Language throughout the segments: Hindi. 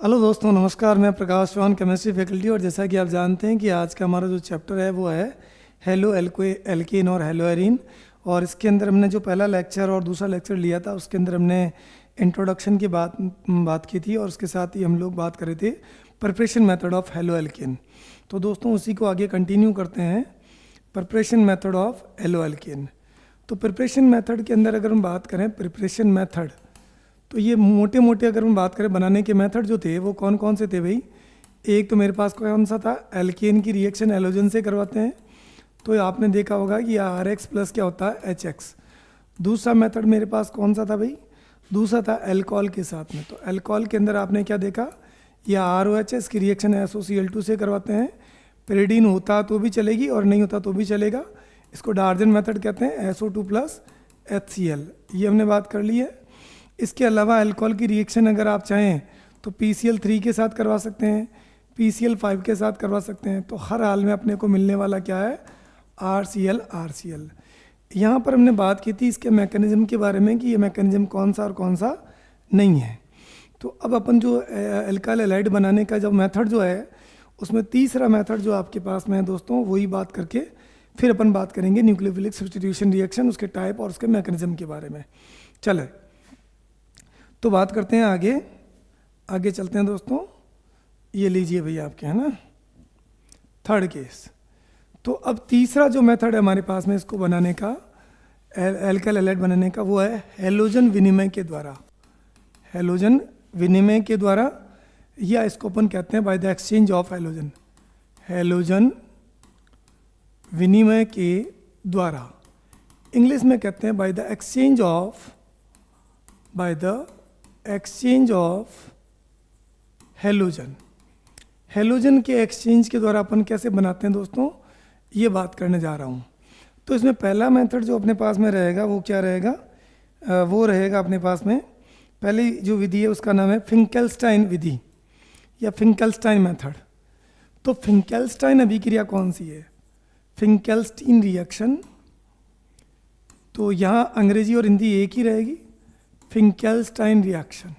हेलो दोस्तों, नमस्कार। मैं प्रकाश चौहान, केमिस्ट्री फैकल्टी। और जैसा कि आप जानते हैं कि आज का हमारा जो चैप्टर है वो है हेलो एल्केन और हेलो एरीन। और इसके अंदर हमने जो पहला लेक्चर और दूसरा लेक्चर लिया था उसके अंदर हमने इंट्रोडक्शन की बात की थी, और उसके साथ ही हम लोग बात कर रहे थे preparation method of halo alkane. तो दोस्तों उसी को आगे कंटिन्यू करते हैं, preparation method of halo alkane. तो प्रिपरेशन मेथड के अंदर अगर हम बात करें प्रिपरेशन मेथड, तो ये मोटे मोटे अगर हम बात करें बनाने के मेथड जो थे वो कौन कौन से थे भाई। एक तो मेरे पास कौन सा था, एल्केन की रिएक्शन एलोजन से करवाते हैं, तो आपने देखा होगा कि आर एक्स प्लस क्या होता है एच एक्स। दूसरा मेथड मेरे पास कौन सा था भाई, दूसरा था एल्कोहल के साथ में। तो एल्कोहल के अंदर आपने क्या देखा, या आर ओ एच एस की रिएक्शन SOCl2 से करवाते हैं। पेरिडीन होता तो भी चलेगी और नहीं होता तो भी चलेगा। इसको डार्जन मेथड कहते हैं, SO2 प्लस HCl। ये हमने बात कर ली है। इसके अलावा अल्कोहल की रिएक्शन अगर आप चाहें तो PCl3 के साथ करवा सकते हैं, PCl5 के साथ करवा सकते हैं। तो हर हाल में अपने को मिलने वाला क्या है, RCl। यहाँ पर हमने बात की थी इसके मैकेनिज्म के बारे में कि ये मैकेनिज्म कौन सा और कौन सा नहीं है। तो अब अपन जो एल्काइल हैलाइड बनाने का जो मेथड जो है उसमें तीसरा मेथड जो आपके पास में है दोस्तों, वही बात करके फिर अपन बात करेंगे न्यूक्लियोफिलिक सब्स्टिट्यूशन रिएक्शन, उसके टाइप और उसके मैकेनिज्म के बारे में। चले तो बात करते हैं आगे चलते हैं दोस्तों। ये लीजिए भैया आपके, है ना, थर्ड केस। तो अब तीसरा जो मेथड है हमारे पास में इसको बनाने का, एल्काइल हैलाइड बनाने का, वो है हैलोजन विनिमय के द्वारा। हैलोजन विनिमय के द्वारा, या इसको अपन कहते हैं by the exchange of halogen. Halogen विनिमय के द्वारा, इंग्लिश में कहते हैं by the exchange of halogen. Halogen के एक्सचेंज के द्वारा अपन कैसे बनाते हैं दोस्तों, ये बात करने जा रहा हूँ। तो इसमें पहला मेथड जो अपने पास में रहेगा वो क्या रहेगा, वो रहेगा अपने पास में, पहली जो विधि है उसका नाम है फिंकेल्स्टाइन विधि या फिंकेल्स्टाइन मेथड। तो फिंकेल्स्टाइन अभिक्रिया कौन सी है, फिंकेल्स्टीन रिएक्शन। तो यहाँ अंग्रेजी और हिंदी एक ही रहेगी, फिंकेल्स्टाइन रिएक्शन।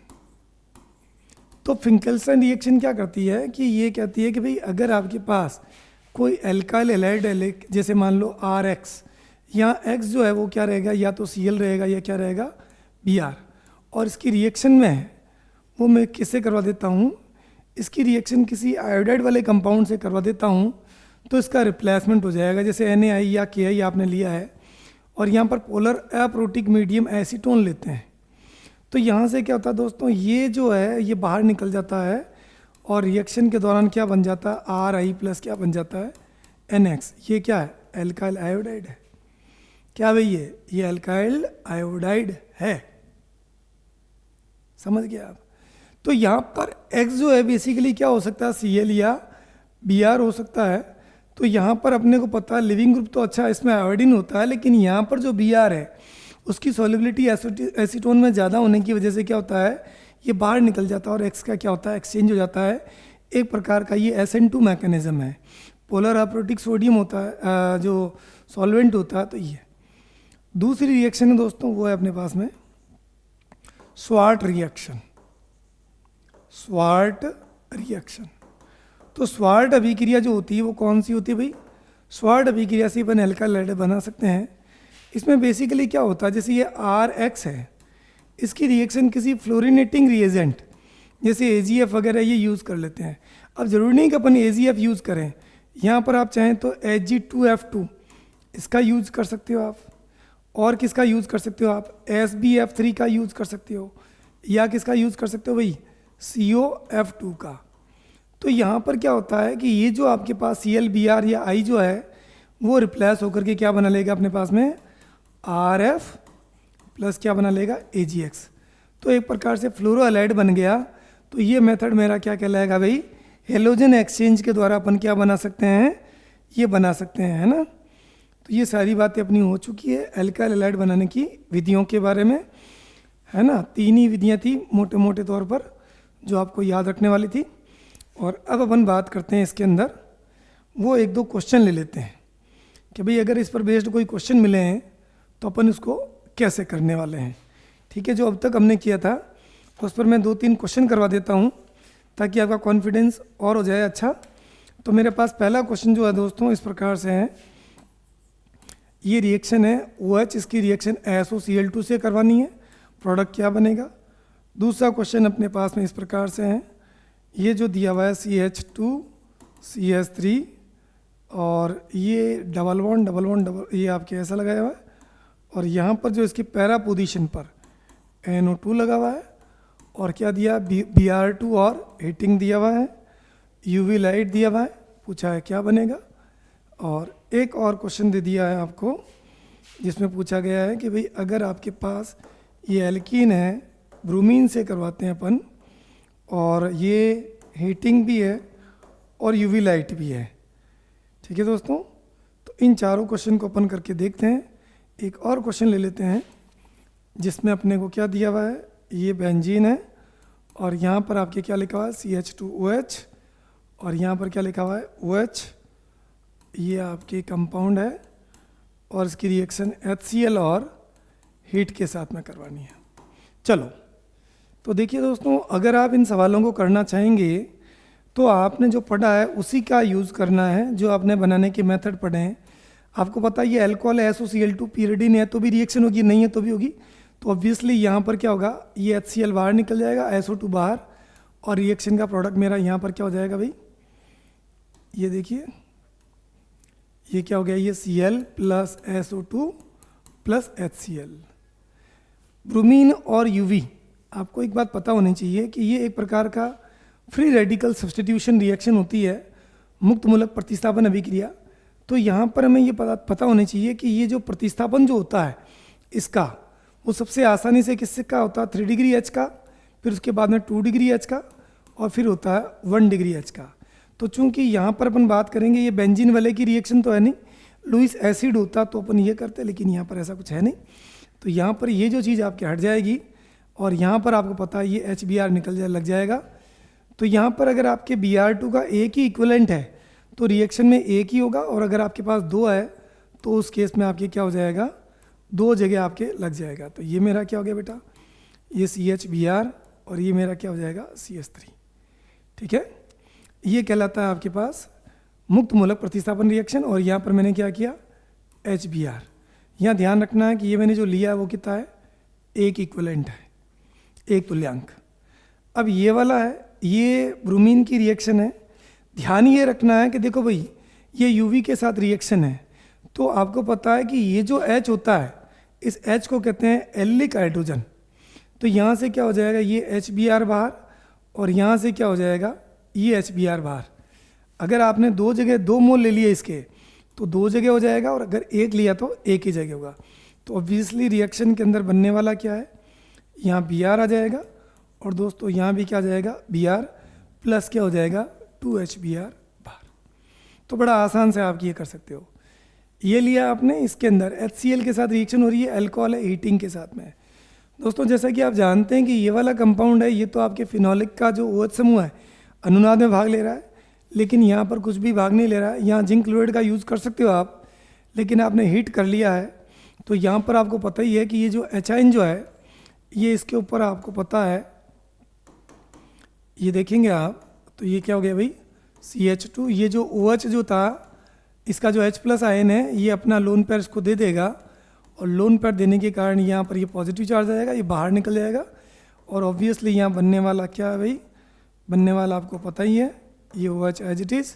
तो फिंकेल्स्टाइन रिएक्शन क्या करती है कि ये कहती है कि भाई अगर आपके पास कोई एल्काइल हैलाइड जैसे मान लो RX, यहाँ X जो है वो क्या रहेगा, या तो Cl रहेगा या क्या रहेगा Br। और इसकी रिएक्शन में है वो मैं किससे करवा देता हूँ, इसकी रिएक्शन किसी आयोडाइड वाले कंपाउंड से करवा देता हूँ, तो इसका रिप्लेसमेंट हो जाएगा। जैसे Na या Ki आपने लिया है और यहाँ पर पोलर अप्रोटिक मीडियम एसीटोन लेते हैं, तो यहाँ से क्या होता है दोस्तों, ये जो है ये बाहर निकल जाता है और रिएक्शन के दौरान क्या बन जाता है, Ri प्लस क्या बन जाता है NX। ये क्या है, एल्काइल आयोडाइड है। क्या भाई ये एल्काइल आयोडाइड है, समझ गए आप। तो यहाँ पर X जो है बेसिकली क्या हो सकता है, Cl या Br हो सकता है। तो यहाँ पर अपने को पता है लिविंग ग्रुप तो अच्छा इसमें आयोडीन होता है, लेकिन यहाँ पर जो Br है उसकी सॉल्युबिलिटी एसीटोन में ज़्यादा होने की वजह से क्या होता है, ये बाहर निकल जाता है और X का क्या होता है, एक्सचेंज हो जाता है। एक प्रकार का ये SN2 मैकेनिज्म है। पोलर अप्रोटिक सोडियम होता है जो सॉल्वेंट होता है। तो ये दूसरी रिएक्शन है दोस्तों, वो है अपने पास में स्वार्ट रिएक्शन। स्वार्ट रिएक्शन, तो स्वार्ट अभिक्रिया जो होती है वो कौन सी होती है भाई, स्वार्ट अभिक्रिया से अपन एल्काइल हैलाइड बना सकते हैं। इसमें बेसिकली क्या होता है, जैसे ये RX है, इसकी रिएक्शन किसी फ्लोरिनेटिंग रिएजेंट जैसे AgF वगैरह ये यूज़ कर लेते हैं। अब ज़रूरी नहीं कि अपन AgF यूज़ करें, यहाँ पर आप चाहें तो Ag2F2 इसका यूज़ कर सकते हो आप, और किसका यूज़ कर सकते हो आप, SbF3 का यूज़ कर सकते हो, या किसका यूज़ कर सकते हो भाई, COF2 का। तो यहाँ पर क्या होता है कि ये जो आपके पास Cl Br या I जो है वो रिप्लेस होकर के क्या बना लेगा अपने पास में, RF प्लस क्या बना लेगा, AgX। तो एक प्रकार से फ्लोरो हैलाइड बन गया। तो ये मेथड मेरा क्या कहलाएगा भाई, हेलोजन एक्सचेंज के द्वारा अपन क्या बना सकते हैं, ये बना सकते हैं, है ना। तो ये सारी बातें अपनी हो चुकी है एल्काइल हैलाइड बनाने की विधियों के बारे में, है ना। 3 ही विधियाँ थी मोटे मोटे तौर पर जो आपको याद रखने वाली थी। और अब अपन बात करते हैं इसके अंदर, वो 1-2 क्वेश्चन ले लेते हैं कि भाई अगर इस पर बेस्ड कोई क्वेश्चन मिले हैं तो अपन इसको कैसे करने वाले हैं। ठीक है, जो अब तक हमने किया था उस पर मैं 2-3 क्वेश्चन करवा देता हूँ ताकि आपका कॉन्फिडेंस और हो जाए अच्छा। तो मेरे पास पहला क्वेश्चन जो है दोस्तों इस प्रकार से है, ये रिएक्शन है OH, इसकी रिएक्शन SOCl2 से करवानी है, प्रोडक्ट क्या बनेगा। दूसरा क्वेश्चन अपने पास में इस प्रकार से है, ये जो दिया हुआ है CH2CH3 और ये डबल बॉन्ड ये आपके ऐसा लगाया हुआ है, और यहाँ पर जो इसकी पैरा पोजीशन पर NO2 लगा हुआ है, और क्या दिया Br2 और हीटिंग दिया हुआ है, UV लाइट दिया हुआ है, पूछा है क्या बनेगा। और एक और क्वेश्चन दे दिया है आपको जिसमें पूछा गया है कि भाई अगर आपके पास ये एल्कीन है, ब्रोमीन से करवाते हैं अपन, और ये हीटिंग भी है और UV लाइट भी है, ठीक है दोस्तों। तो इन चारों क्वेश्चन को अपन करके देखते हैं। एक और क्वेश्चन ले लेते हैं जिसमें अपने को क्या दिया हुआ है, ये बेंजीन है और यहाँ पर आपके क्या लिखा हुआ है CH2OH, और यहाँ पर क्या लिखा हुआ है OH, ये आपके कंपाउंड है और इसकी रिएक्शन HCl और हीट के साथ में करवानी है। चलो तो देखिए दोस्तों, अगर आप इन सवालों को करना चाहेंगे तो आपने जो पढ़ा है उसी का यूज़ करना है, जो आपने बनाने के मेथड पढ़े हैं। आपको पता है ये अल्कोहल है SOCl2, pyridine है तो भी रिएक्शन होगी, नहीं है तो भी होगी। तो ऑब्वियसली यहाँ पर क्या होगा, ये HCl बाहर निकल जाएगा, SO2 बाहर, और रिएक्शन का प्रोडक्ट मेरा यहाँ पर क्या हो जाएगा भाई, ये देखिए ये क्या हो गया, ये Cl plus SO2 plus HCl। Bromine और UV, आपको एक बात पता होनी चाहिए कि ये एक प्रकार का फ्री रेडिकल सब्स्टिट्यूशन रिएक्शन होती है, मुक्त मूलक प्रतिस्थापन अभिक्रिया। तो यहाँ पर हमें ये पता होना चाहिए कि ये जो प्रतिस्थापन जो होता है इसका, वो सबसे आसानी से किससे का होता है, 3 डिग्री H का, फिर उसके बाद में 2 डिग्री H का, और फिर होता है 1 डिग्री H का। तो चूंकि यहाँ पर अपन बात करेंगे ये बेंजीन वाले की रिएक्शन तो है नहीं, लुईस एसिड होता तो अपन ये करते, लेकिन यहाँ पर ऐसा कुछ है नहीं। तो यहाँ पर ये जो चीज़ आपके हट जाएगी, और यहाँ पर आपको पता है ये HBr लग जाएगा। तो यहाँ पर अगर आपके Br2 का एक ही इक्विवेलेंट है तो रिएक्शन में एक ही होगा, और अगर आपके पास 2 है तो उस केस में आपके क्या हो जाएगा, 2 जगह आपके लग जाएगा। तो ये मेरा क्या हो गया बेटा, ये CHBr, और ये मेरा क्या हो जाएगा CH3, ठीक है। ये कहलाता है आपके पास मुक्त मूलक प्रतिस्थापन रिएक्शन। और यहाँ पर मैंने क्या किया, HBr। यहाँ ध्यान रखना है कि ये मैंने जो लिया है वो कितना है, एक इक्विवेलेंट है, एक तुल्यांक। अब ये वाला है, ये ब्रोमीन की रिएक्शन है। ध्यान ये रखना है कि देखो भाई ये UV के साथ रिएक्शन है, तो आपको पता है कि ये जो H होता है, इस H को कहते हैं एलिक हाइड्रोजन। तो यहाँ से क्या हो जाएगा, ये HBr बाहर, और यहाँ से क्या हो जाएगा, ये HBr बाहर। अगर आपने 2 जगह 2 मोल ले लिए इसके तो 2 जगह हो जाएगा, और अगर एक लिया तो एक ही जगह होगा। तो ऑब्वियसली रिएक्शन के अंदर बनने वाला क्या है, यहाँ Br आ जाएगा, और दोस्तों यहाँ भी क्या आ जाएगा, Br प्लस क्या हो जाएगा 2HBr बाहर। तो बड़ा आसान से आप ये कर सकते हो। ये लिया आपने, इसके अंदर HCl के साथ रिएक्शन हो रही है, अल्कोहल है, हीटिंग के साथ में। दोस्तों जैसा कि आप जानते हैं कि ये वाला कंपाउंड है, ये तो आपके फिनोलिक का जो OH समूह है अनुनाद में भाग ले रहा है, लेकिन यहाँ पर कुछ भी भाग नहीं ले रहा है। यहाँ जिंक क्लोराइड का यूज़ कर सकते हो आप, लेकिन आपने हीट कर लिया है। तो यहाँ पर आपको पता ही है कि ये जो एचाइन जो है, ये इसके ऊपर आपको पता है, ये देखेंगे आप तो ये क्या हो गया भाई CH2। ये जो OH जो था, इसका जो H प्लस आयन है, ये अपना लोन पेयर इसको दे देगा, और लोन पेयर देने के कारण यहाँ पर ये पॉजिटिव चार्ज आएगा, ये बाहर निकल जाएगा। और ऑब्वियसली यहाँ बनने वाला क्या है भाई, बनने वाला आपको पता ही है, ये OH एज इट इज़,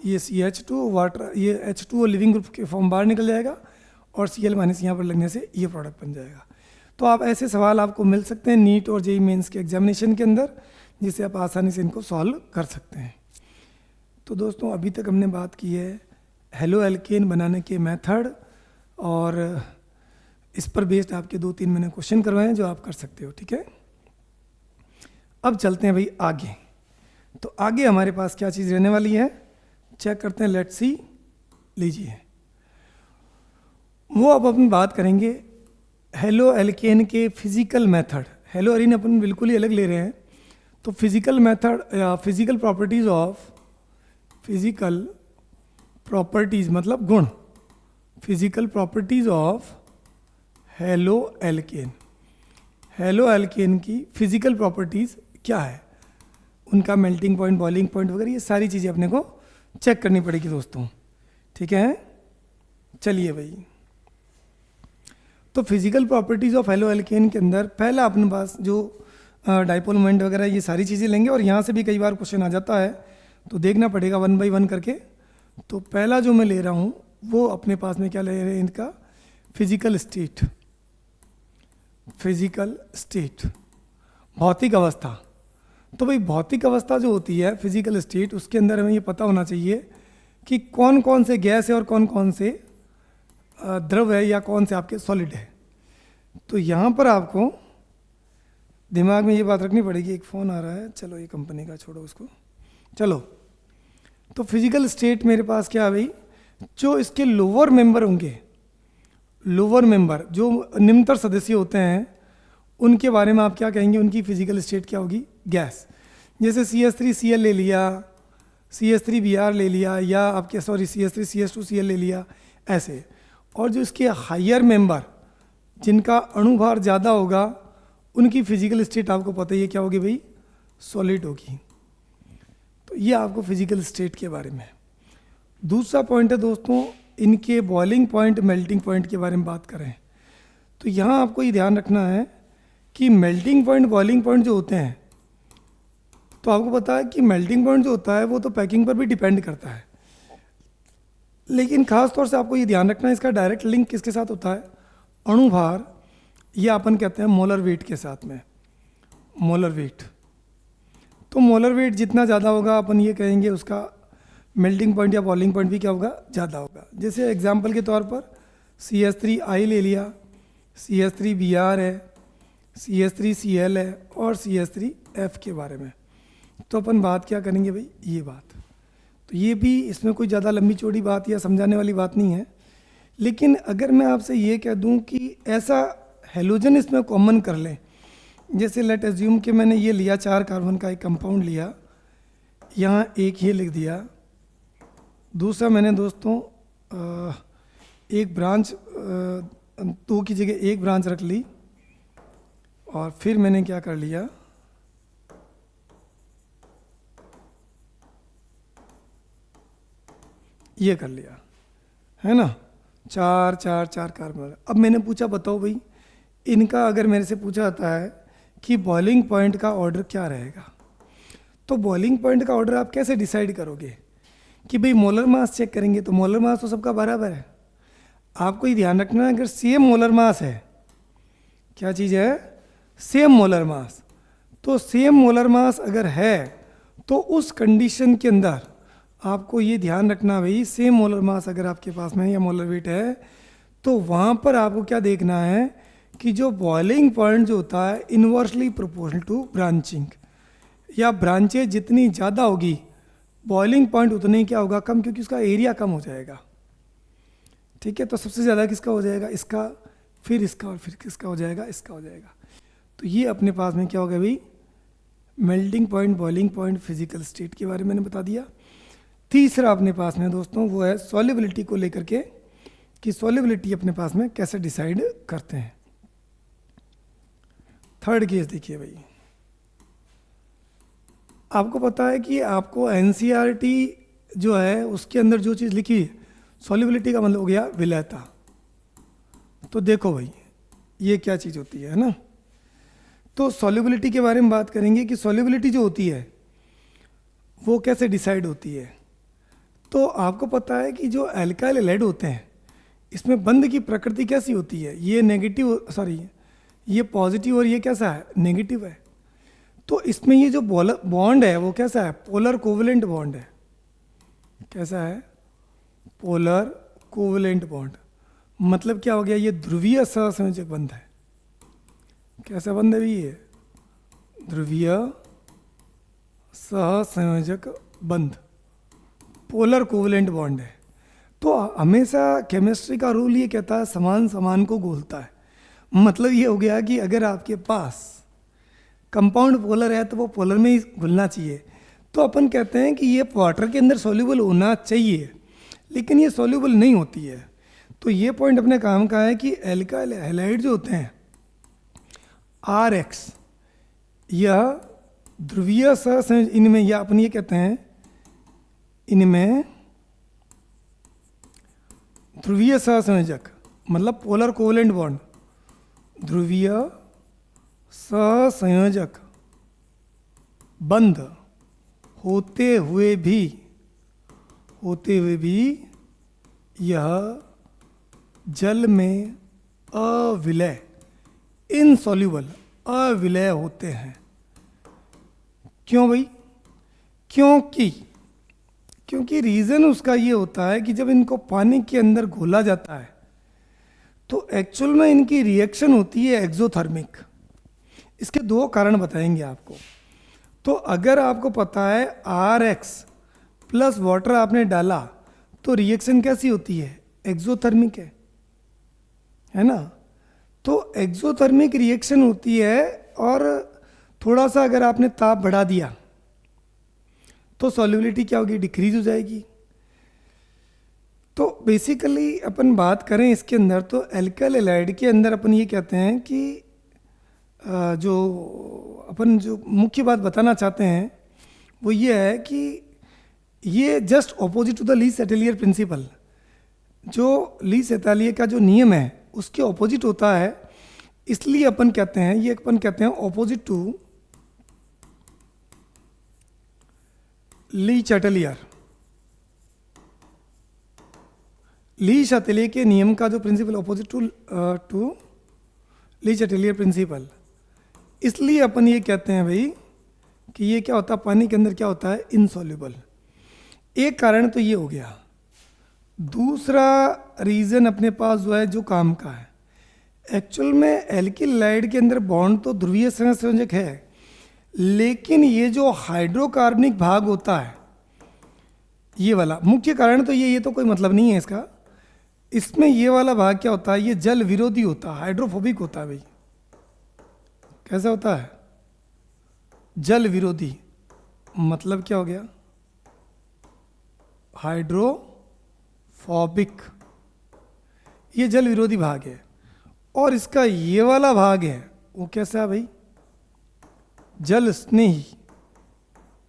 ये CH2 वाटर, ये H2O लिविंग ग्रुप के फॉर्म बाहर निकल जाएगा, और Cl माइनस यहाँ पर लगने से ये प्रोडक्ट बन जाएगा। तो आप ऐसे सवाल आपको मिल सकते हैं नीट और JEE मेंस के एग्जामिनेशन के अंदर, जिससे आप आसानी से इनको सॉल्व कर सकते हैं। तो दोस्तों अभी तक हमने बात की है हेलो एल्केन बनाने के मेथड, और इस पर बेस्ड आपके 2-3 मैंने क्वेश्चन करवाए हैं जो आप कर सकते हो, ठीक है। अब चलते हैं भाई आगे। तो आगे हमारे पास क्या चीज़ रहने वाली है, चेक करते हैं, लेट्स सी। लीजिए, वो अब अपन बात करेंगे हेलो एल्केन के फिजिकल मेथड। हेलो एरिन अपन बिल्कुल ही अलग ले रहे हैं। तो फिजिकल मेथड या physical properties of, physical properties मतलब गुण, physical properties of halo alkane. Halo alkane की फिजिकल प्रॉपर्टीज क्या है, उनका मेल्टिंग पॉइंट, बॉइलिंग पॉइंट वगैरह ये सारी चीज़ें अपने को चेक करनी पड़ेगी दोस्तों, ठीक है। चलिए भाई, तो physical properties of halo alkane के अंदर पहला अपने पास जो डाइपोल मोमेंट वगैरह ये सारी चीज़ें लेंगे, और यहाँ से भी कई बार क्वेश्चन आ जाता है तो देखना पड़ेगा 1 बाई 1 करके। तो पहला जो मैं ले रहा हूँ वो अपने पास में क्या ले रहे हैं, इनका फिजिकल स्टेट, फिजिकल स्टेट, भौतिक अवस्था। तो भाई भौतिक अवस्था जो होती है फिजिकल स्टेट, उसके अंदर हमें ये पता होना चाहिए कि कौन कौन से गैस है और कौन कौन से द्रव है या कौन से आपके सॉलिड है। तो यहाँ पर आपको दिमाग में ये बात रखनी पड़ेगी। एक फ़ोन आ रहा है, चलो ये कंपनी का छोड़ो उसको। चलो, तो फिजिकल स्टेट मेरे पास क्या है भाई, जो इसके लोअर मेंबर होंगे, लोअर मेंबर जो निम्नतर सदस्य होते हैं, उनके बारे में आप क्या कहेंगे, उनकी फिजिकल स्टेट क्या होगी, गैस। जैसे CH3Cl ले लिया, CH3Br ले लिया, या आपके CH3CH2Cl ले लिया, ऐसे। और जो इसके हायर मेंबर जिनका अणुभार ज़्यादा होगा, उनकी फिजिकल स्टेट आपको पता ही है क्या होगी भाई, सॉलिड होगी। तो ये आपको फिजिकल स्टेट के बारे में। दूसरा पॉइंट है दोस्तों, इनके बॉइलिंग पॉइंट, मेल्टिंग पॉइंट के बारे में बात करें तो यहाँ आपको ये ध्यान रखना है कि मेल्टिंग पॉइंट, बॉइलिंग पॉइंट जो होते हैं, तो आपको पता है कि मेल्टिंग पॉइंट जो होता है वो तो पैकिंग पर भी डिपेंड करता है, लेकिन खास तौर से आपको ये ध्यान रखना है इसका डायरेक्ट लिंक किसके साथ होता है, अणुभार, या अपन कहते हैं मोलर वेट के साथ में, मोलर वेट। तो मोलर वेट जितना ज़्यादा होगा, अपन ये कहेंगे उसका मेल्टिंग पॉइंट या बॉइलिंग पॉइंट भी क्या होगा, ज़्यादा होगा। जैसे एग्जांपल के तौर पर CH3I ले लिया, CH3Br है, CH3Cl है और CH3F के बारे में। तो अपन बात क्या करेंगे भाई, ये बात। तो ये भी इसमें कोई ज़्यादा लंबी चौड़ी बात या समझाने वाली बात नहीं है, लेकिन अगर मैं आपसे ये कह दूं कि ऐसा हेलोजन इसमें कॉमन कर लें, जैसे लेट एज्यूम कि मैंने ये लिया 4 कार्बन का एक कंपाउंड लिया, यहाँ एक ये लिख दिया, दूसरा मैंने दोस्तों एक ब्रांच, 2 की जगह एक ब्रांच रख ली, और फिर मैंने क्या कर लिया, ये कर लिया, है ना, 4 4 4 कार्बन। अब मैंने पूछा बताओ भाई, इनका अगर मेरे से पूछा जाता है कि बॉइलिंग पॉइंट का ऑर्डर क्या रहेगा, तो बॉइलिंग पॉइंट का ऑर्डर आप कैसे डिसाइड करोगे कि भाई मोलर मास चेक करेंगे, तो मोलर मास तो सबका बराबर है। आपको ये ध्यान रखना है, अगर सेम मोलर मास है, क्या चीज़ है, सेम मोलर मास, तो सेम मोलर मास अगर है तो उस कंडीशन के अंदर आपको ये ध्यान रखना भाई, सेम मोलर मास अगर आपके पास में या मोलर वेट है, तो वहाँ पर आपको क्या देखना है कि जो बॉइलिंग पॉइंट जो होता है इन्वर्सली प्रोपोर्शनल टू ब्रांचिंग, या ब्रांचेज जितनी ज़्यादा होगी बॉइलिंग पॉइंट उतने ही क्या होगा, कम, क्योंकि उसका एरिया कम हो जाएगा। ठीक है, तो सबसे ज़्यादा किसका हो जाएगा, इसका, फिर इसका, और फिर किसका हो जाएगा, इसका हो जाएगा। तो ये अपने पास में क्या होगा भाई, melting point, boiling point, physical state के बारे में मैंने बता दिया। तीसरा अपने पास में दोस्तों वो है सॉल्युबिलिटी को लेकर के, कि सॉल्युबिलिटी अपने पास में कैसे डिसाइड करते हैं। थर्ड केस देखिए भाई, आपको पता है कि आपको NCERT जो है उसके अंदर जो चीज़ लिखी है, सॉल्युबिलिटी का मतलब हो गया विलयता। तो देखो भाई ये क्या चीज़ होती है ना, तो सॉल्युबिलिटी के बारे में बात करेंगे कि सॉल्युबिलिटी जो होती है वो कैसे डिसाइड होती है। तो आपको पता है कि जो अल्काइल हैलाइड होते हैं इसमें बंध की प्रकृति कैसी होती है, ये नेगेटिव, सॉरी ये पॉजिटिव और ये कैसा है, नेगेटिव है। तो इसमें ये जो बॉन्ड है वो कैसा है, पोलर कोवेलेंट बॉन्ड है। कैसा है, पोलर कोवेलेंट बॉन्ड। मतलब क्या हो गया, ये ध्रुवीय सहसंयोजक बंध है। कैसा बंध है ये, ध्रुवीय सहसंयोजक बंध, पोलर कोवेलेंट बॉन्ड है। तो हमेशा केमिस्ट्री का रूल ये कहता है समान समान को घोलता है। मतलब ये हो गया कि अगर आपके पास कंपाउंड पोलर है तो वो पोलर में ही घुलना चाहिए। तो अपन कहते हैं कि ये वाटर के अंदर सॉल्यूबल होना चाहिए, लेकिन ये सॉल्यूबल नहीं होती है। तो ये पॉइंट अपने काम का है कि एल्काइल हैलाइड जो होते हैं RX, यह ध्रुवीय सहसंयोजक इनमें, या अपन ये कहते हैं इनमें ध्रुवीय सहसंयोजक मतलब पोलर कोवेलेंट बॉन्ड, ध्रुवीय सहसंयोजक बंध होते हुए भी यह जल में अविलय इनसॉल्यूबल अविलय होते हैं। क्यों भाई? क्योंकि रीज़न उसका ये होता है कि जब इनको पानी के अंदर घोला जाता है तो एक्चुअल में इनकी रिएक्शन होती है एक्सोथर्मिक। इसके दो कारण बताएंगे आपको। तो अगर आपको पता है RX प्लस वाटर आपने डाला तो रिएक्शन कैसी होती है? एक्सोथर्मिक है ना। तो एक्सोथर्मिक रिएक्शन होती है, और थोड़ा सा अगर आपने ताप बढ़ा दिया तो सॉल्युबिलिटी क्या होगी? डिक्रीज हो जाएगी। तो बेसिकली अपन बात करें इसके अंदर, तो एल्काइल हैलाइड के अंदर अपन ये कहते हैं कि जो अपन जो मुख्य बात बताना चाहते हैं वो ये है कि ये just opposite to the Le Chatelier principle, जो लीस एटेलियर का जो नियम है उसके ऑपोजिट होता है। इसलिए अपन कहते हैं, ये अपन कहते हैं ऑपोजिट टू ली चैटेलियर। ली चैटेलियर के नियम का जो principle opposite to Le Chatelier principle. इसलिए अपन ये कहते हैं भाई कि ये क्या होता है, पानी के अंदर क्या होता है? इनसॉल्युबल। एक कारण तो ये हो गया। दूसरा रीज़न अपने पास जो है जो काम का है, एक्चुअल में एल्किल हैलाइड के अंदर बॉन्ड तो ध्रुवीय सहसंयोजक है, लेकिन ये जो हाइड्रोकार्बनिक भाग होता है ये वाला, मुख्य कारण तो ये तो कोई मतलब नहीं है इसका। इसमें ये वाला भाग क्या होता है? ये जल विरोधी होता है, हाइड्रोफोबिक होता है भाई। कैसा होता है? जल विरोधी। मतलब क्या हो गया? हाइड्रोफोबिक। ये जल विरोधी भाग है। और इसका ये वाला भाग है वो कैसा है भाई? जल स्नेही।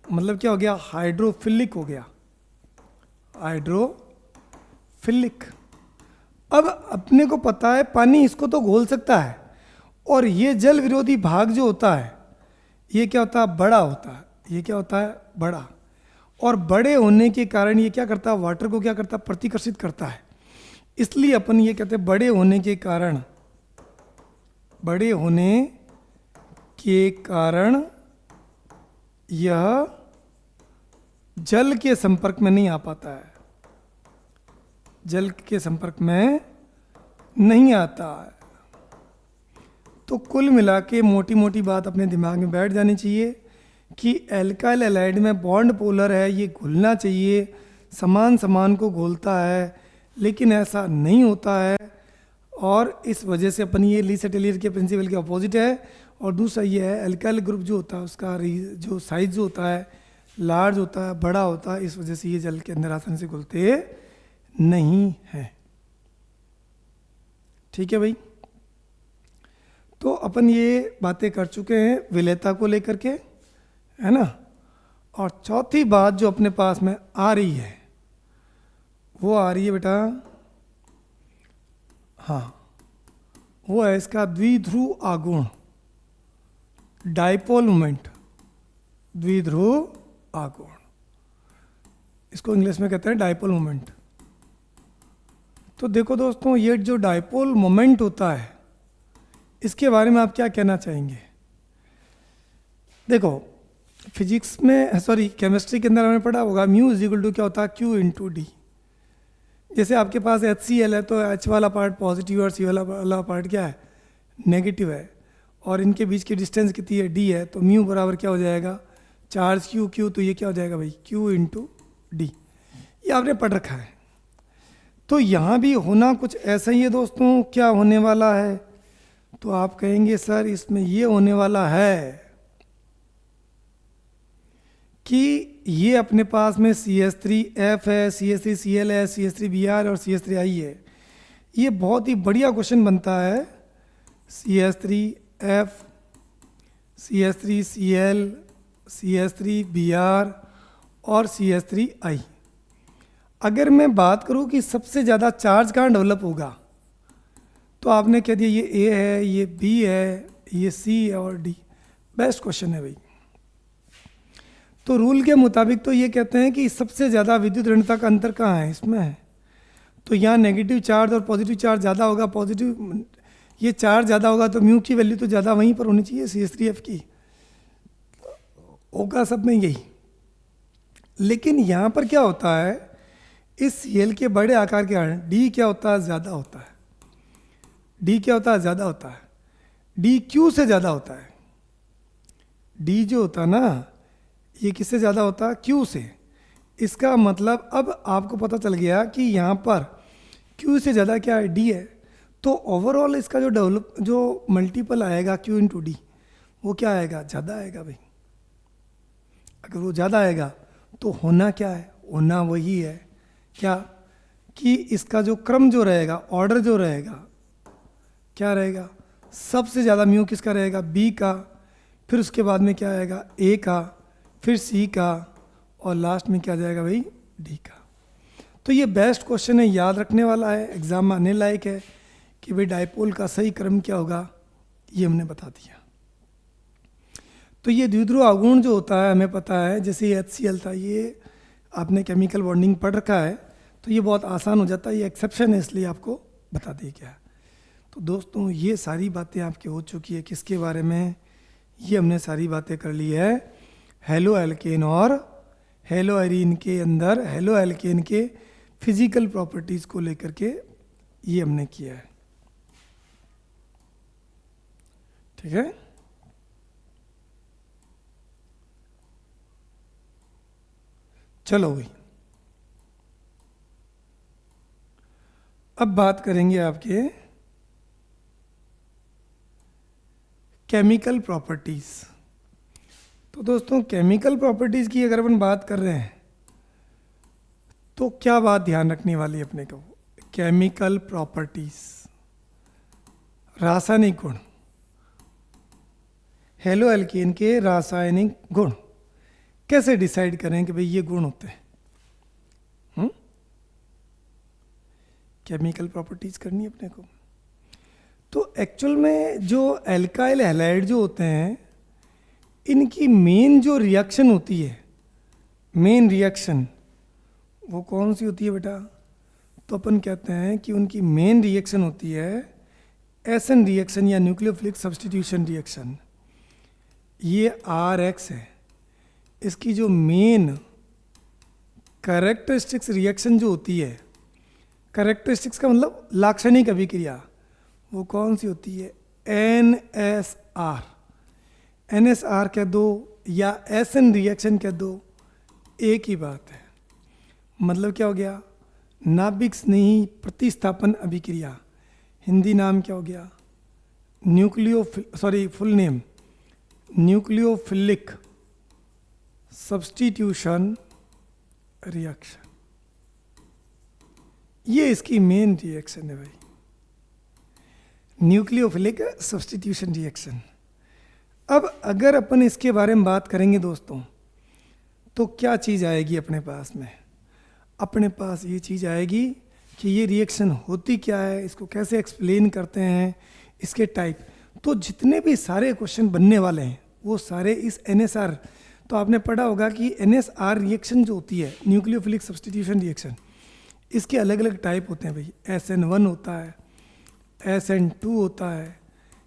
मतलब क्या हो गया? हाइड्रोफिलिक हो गया, हाइड्रोफिलिक। अब अपने को पता है पानी इसको तो घोल सकता है, और ये जल विरोधी भाग जो होता है ये क्या होता है? बड़ा होता है। ये क्या होता है? बड़ा। और बड़े होने के कारण ये क्या करता है? वाटर को क्या करता है? प्रतिकर्षित करता है। इसलिए अपन ये कहते हैं बड़े होने के कारण यह जल के संपर्क में नहीं आ पाता है, जल के संपर्क में नहीं आता है। तो कुल मिला के मोटी मोटी बात अपने दिमाग में बैठ जानी चाहिए कि एल्काइल हैलाइड में बॉन्ड पोलर है, ये घुलना चाहिए, समान को घोलता है, लेकिन ऐसा नहीं होता है। और इस वजह से अपन ये लीस एटेलियर के प्रिंसिपल के अपोजिट है। और दूसरा ये है एल्काइल ग्रुप जो होता है उसका जो साइज जो होता है लार्ज होता है, बड़ा होता है, इस वजह से ये जल के अंदर आसानी से घुलते नहीं है। ठीक है भाई। तो अपन ये बातें कर चुके हैं विलेयता को लेकर के, है ना। और चौथी बात जो अपने पास में आ रही है वो आ रही है बेटा, हाँ, वो है इसका द्विध्रुव आघूर्ण, डाइपोल मोमेंट, द्विध्रुव आघूर्ण। इसको इंग्लिश में कहते हैं डाइपोल मोमेंट। तो देखो दोस्तों, ये जो डाइपोल मोमेंट होता है इसके बारे में आप क्या कहना चाहेंगे? देखो फिजिक्स में, सॉरी केमिस्ट्री के अंदर हमने पढ़ा होगा म्यू इज इक्वल टू क्या होता है? Q into D. जैसे आपके पास HCl है तो H वाला पार्ट पॉजिटिव और C वाला पार्ट क्या है? नेगेटिव है। और इनके बीच की डिस्टेंस कितनी है? D है। तो म्यू बराबर क्या हो जाएगा? चार्ज Q, तो ये क्या हो जाएगा भाई? Q into D. ये आपने पढ़ रखा है। तो यहाँ भी होना कुछ ऐसा ही है दोस्तों। क्या होने वाला है? तो आप कहेंगे सर इसमें ये होने वाला है कि ये अपने पास में CH3F है, CH3Cl है, CH3Br और CH3I है। ये बहुत ही बढ़िया क्वेश्चन बनता है। CH3F, CH3Cl, CH3Br और CH3I। अगर मैं बात करूं कि सबसे ज़्यादा चार्ज कहाँ डेवलप होगा, तो आपने कह दिया ये A है, ये B है, ये C है और D। बेस्ट क्वेश्चन है भाई। तो रूल के मुताबिक तो ये कहते हैं कि सबसे ज़्यादा विद्युत ऋणता का अंतर कहाँ है, इसमें है। तो यहाँ नेगेटिव चार्ज और पॉजिटिव चार्ज ज़्यादा होगा, पॉजिटिव ये चार्ज ज़्यादा होगा तो म्यू की वैल्यू तो ज़्यादा वहीं पर होनी चाहिए CH3F की, होगा सब में यही। लेकिन यहाँ पर क्या होता है, इस Cl के बड़े आकार के कारण D क्या होता है, ज़्यादा होता है। D क्या होता है, ज़्यादा होता है। D Q से ज़्यादा होता है। D जो होता है ना, ये किससे ज़्यादा होता है, Q से। इसका मतलब अब आपको पता चल गया कि यहाँ पर Q से ज़्यादा क्या है, D है। तो ओवरऑल इसका जो मल्टीपल आएगा Q इंटू डी, वो क्या आएगा, ज़्यादा आएगा भाई। अगर वो ज़्यादा आएगा तो होना क्या है, होना वही है क्या, कि इसका जो क्रम जो रहेगा, ऑर्डर जो रहेगा, क्या रहेगा, सबसे ज़्यादा म्यू किसका रहेगा, B का, फिर उसके बाद में क्या आएगा, A का, फिर C का, और लास्ट में क्या जाएगा भाई, D का। तो ये बेस्ट क्वेश्चन है, याद रखने वाला है, एग्जाम में आने लायक है कि भाई डायपोल का सही क्रम क्या होगा, ये हमने बता दिया। तो ये द्विध्रुव अवगुण जो होता है हमें पता है, जैसे ये HCl था, ये आपने केमिकल बॉन्डिंग पढ़ रखा है तो ये बहुत आसान हो जाता है, ये एक्सेप्शन है इसलिए आपको बता दिया गया। तो दोस्तों ये सारी बातें आपकी हो चुकी है, किसके बारे में, ये हमने सारी बातें कर ली है हेलो एल्केन और हेलो एरीन के अंदर हेलो एल्केन के फिजिकल प्रॉपर्टीज़ को लेकर के ये हमने किया है। ठीक है, चलो भाई अब बात करेंगे आपके केमिकल प्रॉपर्टीज़। तो दोस्तों केमिकल प्रॉपर्टीज़ की अगर अपन बात कर रहे हैं तो क्या बात ध्यान रखने वाली अपने को, केमिकल प्रॉपर्टीज़, रासायनिक गुण, हेलो एल्केन के रासायनिक गुण कैसे डिसाइड करें कि भाई ये गुण होते हैं। केमिकल प्रॉपर्टीज़ करनी है अपने को। तो एक्चुअल में जो एल्काइल हैलाइड जो होते हैं, इनकी मेन जो रिएक्शन होती है, मेन रिएक्शन वो कौन सी होती है बेटा, तो अपन कहते हैं कि उनकी मेन रिएक्शन होती है एसएन रिएक्शन या न्यूक्लियोफिलिक सब्स्टिट्यूशन रिएक्शन। ये RX है, इसकी जो मेन कैरेक्टरिस्टिक्स रिएक्शन जो होती है, कैरेक्टरिस्टिक्स का मतलब लाक्षणिक अभिक्रिया, वो कौन सी होती है, NSR। NSR कह दो या SN रिएक्शन कह दो, एक ही बात है। मतलब क्या हो गया, नाभिक स्नेही प्रतिस्थापन अभिक्रिया, हिंदी नाम क्या हो गया, full name nucleophilic substitution reaction. ये इसकी मेन रिएक्शन है भाई, न्यूक्लियोफिलिक सब्स्टिट्यूशन रिएक्शन। अब अगर अपन इसके बारे में बात करेंगे दोस्तों, तो क्या चीज़ आएगी अपने पास में, अपने पास ये चीज़ आएगी कि ये रिएक्शन होती क्या है, इसको कैसे एक्सप्लेन करते हैं, इसके टाइप। तो जितने भी सारे क्वेश्चन बनने वाले हैं वो सारे इस NSR, तो आपने पढ़ा होगा कि NSR रिएक्शन जो होती है, न्यूक्लियोफिलिक सब्स्टिट्यूशन रिएक्शन, इसके अलग अलग टाइप होते हैं भाई। SN1 होता है, SN2 होता है,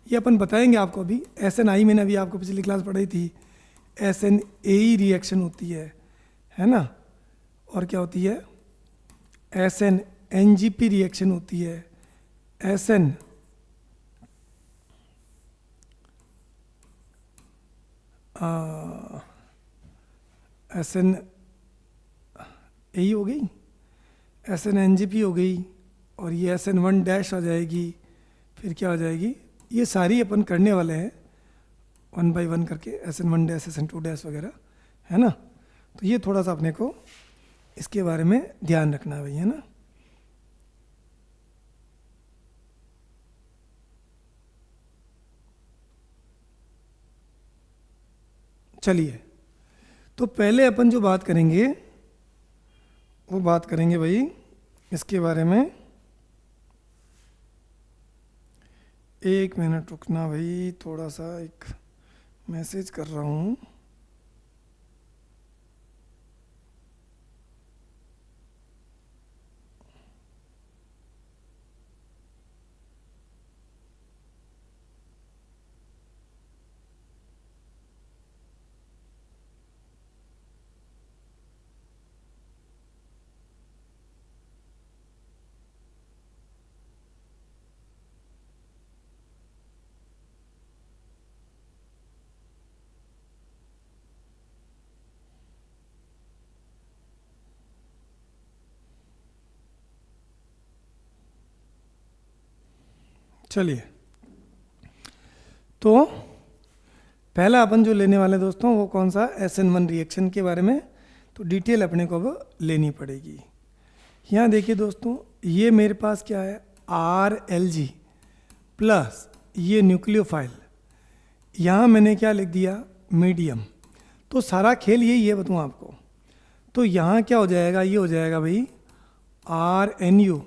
ये अपन बताएंगे आपको अभी। SNI मैंने अभी आपको पिछली क्लास पढ़ाई थी। SNAE रिएक्शन होती है ना, और क्या होती है, SNNGP रिएक्शन होती है, SNAE हो गई, SNNGP हो गई, और ये SN1 डैश आ जाएगी, फिर क्या हो जाएगी, ये सारी अपन करने वाले हैं 1 बाय 1 करके, SN1 डैश SN2 डैश वगैरह, है ना। तो ये थोड़ा सा अपने को इसके बारे में ध्यान रखना है भाई, है ना। चलिए तो पहले अपन जो बात करेंगे वो बात करेंगे भाई इसके बारे में। 1 मिनट रुकना भाई, थोड़ा सा एक मैसेज कर रहा हूँ। चलिए, तो पहला अपन जो लेने वाले दोस्तों वो कौन सा, SN1 रिएक्शन के बारे में। तो डिटेल अपने को अब लेनी पड़ेगी। यहाँ देखिए दोस्तों, ये मेरे पास क्या है, RLG प्लस ये न्यूक्लियोफाइल, यहाँ मैंने क्या लिख दिया, मीडियम। तो सारा खेल यही है, बताऊँ आपको। तो यहाँ क्या हो जाएगा, ये हो जाएगा भाई RNU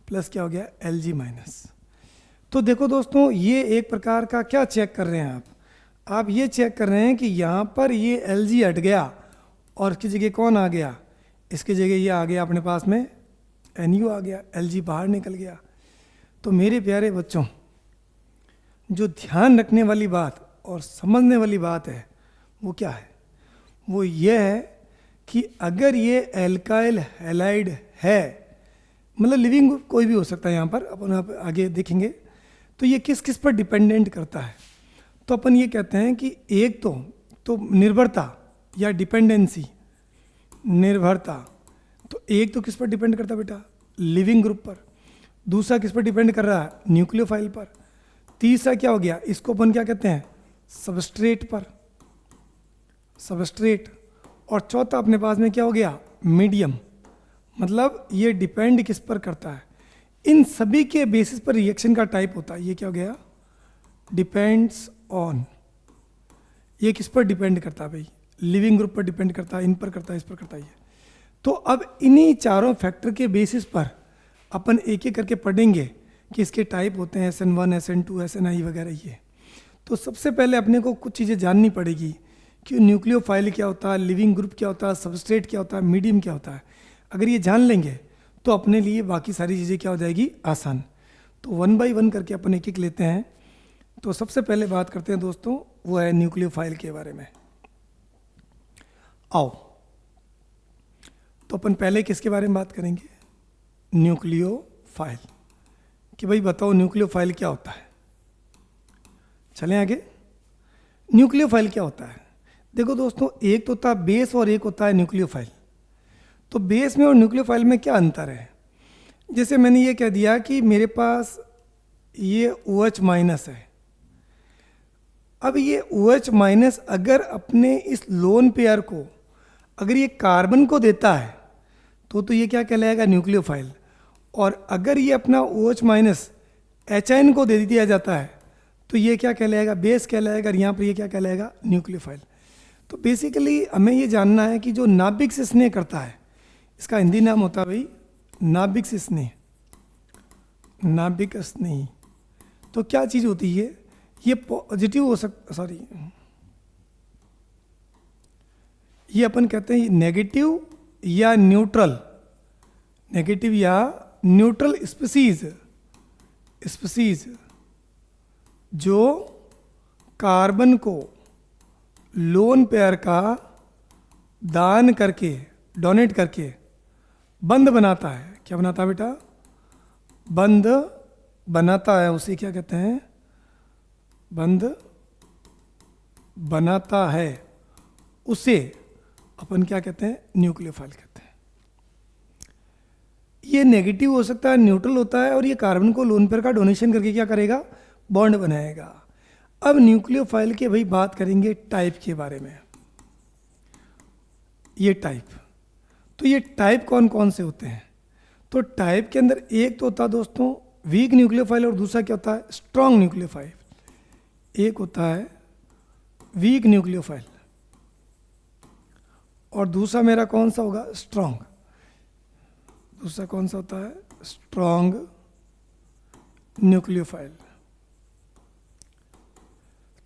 प्लस क्या हो गया, Lg माइनस। तो देखो दोस्तों, ये एक प्रकार का क्या चेक कर रहे हैं आप ये चेक कर रहे हैं कि यहाँ पर ये Lg हट गया और इसकी जगह कौन आ गया, इसकी जगह ये आ गया अपने पास में Nu आ गया, Lg बाहर निकल गया। तो मेरे प्यारे बच्चों, जो ध्यान रखने वाली बात और समझने वाली बात है वो क्या है, वो ये है कि अगर ये एल्काइल हैलाइड है, मतलब लिविंग ग्रुप कोई भी हो सकता है, यहाँ पर अपन आप आगे देखेंगे, तो ये किस किस पर डिपेंडेंट करता है। तो अपन ये कहते हैं कि एक तो निर्भरता या डिपेंडेंसी, निर्भरता, तो एक तो किस पर डिपेंड करता है बेटा, लिविंग ग्रुप पर। दूसरा किस पर डिपेंड कर रहा है, न्यूक्लियोफाइल पर। तीसरा क्या हो गया, इसको अपन क्या कहते हैं, सबस्ट्रेट पर, सबस्ट्रेट। और चौथा अपने पास में क्या हो गया, मीडियम। मतलब ये डिपेंड किस पर करता है, इन सभी के बेसिस पर रिएक्शन का टाइप होता है। ये क्या हो गया, डिपेंड्स ऑन, ये किस पर डिपेंड करता है भाई, लिविंग ग्रुप पर डिपेंड करता है, इन पर करता है, इस पर करता है। तो अब इन्हीं चारों फैक्टर के बेसिस पर अपन एक एक करके पढ़ेंगे कि इसके टाइप होते हैं, SN1, SN2, SNI वगैरह ये। तो सबसे पहले अपने को कुछ चीज़ें जाननी पड़ेगी कि न्यूक्लियोफाइल क्या होता है, लिविंग ग्रुप क्या होता है, सबस्ट्रेट क्या होता है, मीडियम क्या होता है। अगर ये जान लेंगे तो अपने लिए बाकी सारी चीज़ें क्या हो जाएगी, आसान। तो 1 बाय 1 करके अपन एक एक लेते हैं। तो सबसे पहले बात करते हैं दोस्तों, वो है न्यूक्लियोफाइल के बारे में। आओ, तो अपन पहले किसके बारे में बात करेंगे, न्यूक्लियोफाइल, कि भाई बताओ न्यूक्लियोफाइल क्या होता है। चलें आगे। न्यूक्लियोफाइल क्या होता है, देखो दोस्तों, एक तो होता है बेस और एक होता है न्यूक्लियोफाइल। तो बेस में और न्यूक्लियोफाइल में क्या अंतर है, जैसे मैंने ये कह दिया कि मेरे पास ये OH माइनस है। अब ये OH माइनस अगर अपने इस लोन पेयर को अगर ये कार्बन को देता है तो ये क्या कहलाएगा, न्यूक्लियोफाइल। और अगर ये अपना OH माइनस HN को दे दिया जाता है तो ये क्या कहलाएगा, बेस कहलाएगा। और यहाँ पर ये क्या कहलाएगा, न्यूक्लियोफाइल। तो बेसिकली हमें ये जानना है कि जो नाभिक से स्नेह करता है, इसका हिंदी नाम होता है भाई नाभिक से स्नेह, नाभिक स्नेही। तो क्या चीज़ होती है, ये पॉजिटिव हो सकता, सॉरी ये अपन कहते हैं नेगेटिव या न्यूट्रल, नेगेटिव या न्यूट्रल स्पीसीज जो कार्बन को लोन पेयर का दान करके, डोनेट करके बंद बनाता है। क्या बनाता है बेटा, बंद बनाता है, उसे क्या कहते हैं, बंद बनाता है, उसे अपन क्या कहते हैं, न्यूक्लियोफाइल कहते हैं। ये नेगेटिव हो सकता है, न्यूट्रल होता है, और ये कार्बन को लोन पेयर का डोनेशन करके क्या करेगा, बॉन्ड बनाएगा। अब न्यूक्लियोफाइल के भाई बात करेंगे टाइप के बारे में। ये टाइप, तो ये टाइप कौन कौन से होते हैं, तो टाइप के अंदर एक तो होता है दोस्तों वीक न्यूक्लियोफाइल और दूसरा क्या होता है, स्ट्रॉन्ग न्यूक्लियोफाइल। एक होता है वीक न्यूक्लियोफाइल और दूसरा मेरा कौन सा होगा, स्ट्रॉन्ग। दूसरा कौन सा होता है, स्ट्रॉन्ग न्यूक्लियोफाइल।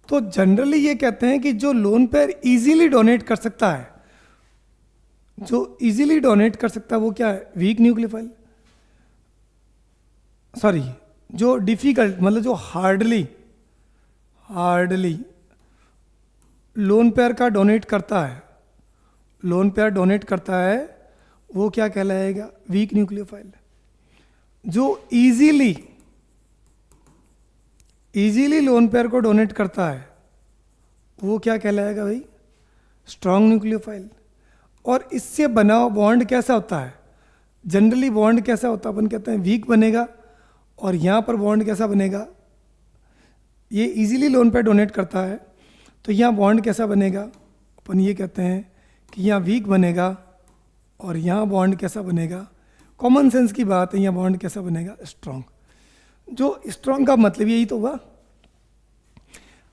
तो जनरली ये कहते हैं कि जो लोन पेयर इजीली डोनेट कर सकता है, जो इजीली डोनेट कर सकता है वो क्या है, वीक न्यूक्लियोफाइल। सॉरी, जो डिफिकल्ट मतलब जो हार्डली लोन पेयर का डोनेट करता है, लोन पेयर डोनेट करता है, वो क्या कहलाएगा, वीक न्यूक्लियोफाइल। जो इजीली लोन पेयर को डोनेट करता है वो क्या कहलाएगा भाई, स्ट्रॉन्ग न्यूक्लियोफाइल। और इससे बना हुआ बॉन्ड कैसा होता है, जनरली बॉन्ड कैसा होता है, अपन कहते हैं वीक बनेगा। और यहाँ पर बॉन्ड कैसा बनेगा, ये इजीली लोन पेयर डोनेट करता है तो यहाँ बॉन्ड कैसा बनेगा, अपन ये कहते हैं कि यहाँ वीक बनेगा और यहाँ बॉन्ड कैसा बनेगा, कॉमन सेंस की बात है, यहाँ बॉन्ड कैसा बनेगा, स्ट्रॉन्ग। जो स्ट्रॉन्ग का मतलब यही तो हुआ।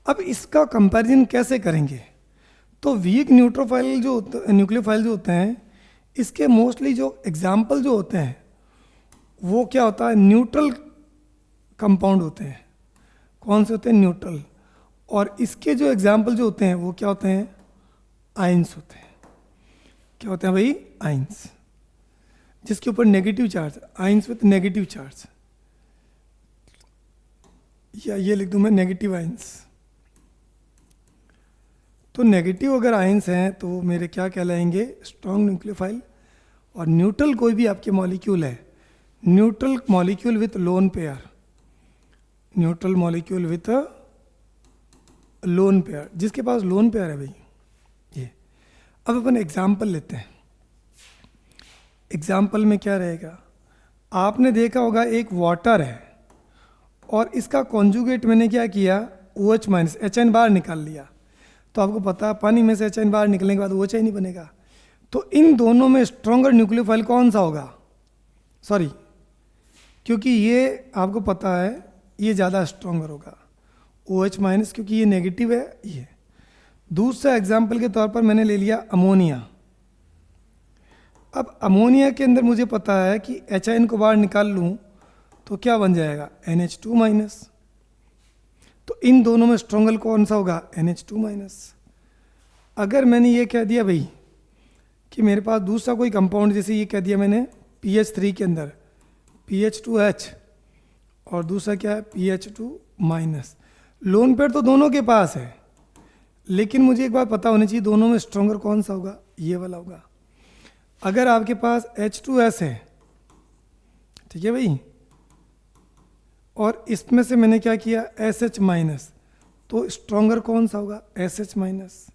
अब इसका कंपैरिजन कैसे करेंगे, तो वीक न्यूक्लियोफाइल जो होते हैं, इसके मोस्टली जो एग्जाम्पल जो होते हैं वो क्या होता है, न्यूट्रल कंपाउंड होते हैं। कौन से होते हैं, न्यूट्रल। और इसके जो एग्जाम्पल जो होते हैं वो क्या होते हैं, आयंस होते हैं। क्या होते हैं भाई, आयंस, जिसके ऊपर negative charge, ions with negative charge, या ये लिख दूं मैं, नेगेटिव आयंस। तो नेगेटिव अगर आयंस हैं तो मेरे क्या कहलाएंगे, स्ट्रॉन्ग न्यूक्लियोफाइल। और न्यूट्रल कोई भी आपके मॉलिक्यूल है, neutral molecule with lone pair, neutral molecule with lone pair, जिसके पास लोन पेयर है भाई ये। अब अपन एग्जाम्पल लेते हैं। एग्जाम्पल में क्या रहेगा, आपने देखा होगा एक वाटर है और इसका कॉन्जुगेट मैंने क्या किया, OH माइनस, HN बाहर निकाल लिया। तो आपको पता है पानी में से HN बाहर निकलने के बाद OH नहीं बनेगा। तो इन दोनों में स्ट्रॉन्गर न्यूक्लियोफाइल कौन सा होगा, सॉरी, क्योंकि ये आपको पता है ये ज़्यादा स्ट्रॉन्गर होगा, OH माइनस, क्योंकि ये नेगेटिव है ये। दूसरा एग्जाम्पल के तौर पर मैंने ले लिया अमोनिया। अब अमोनिया के अंदर मुझे पता है कि HN को बाहर निकाल लूँ तो क्या बन जाएगा, NH2 माइनस। तो इन दोनों में स्ट्रॉन्गर कौन सा होगा, NH2 माइनस। अगर मैंने ये कह दिया भाई कि मेरे पास दूसरा कोई कंपाउंड, जैसे ये कह दिया मैंने PH3 के अंदर PH2H और दूसरा क्या है PH2 माइनस, लोन पेयर तो दोनों के पास है, लेकिन मुझे एक बात पता होनी चाहिए दोनों में स्ट्रॉन्गर कौन सा होगा, ये वाला होगा। अगर आपके पास H2S है, ठीक है भाई, और इसमें से मैंने क्या किया SH माइनस, तो स्ट्रॉन्गर कौन सा होगा, SH माइनस।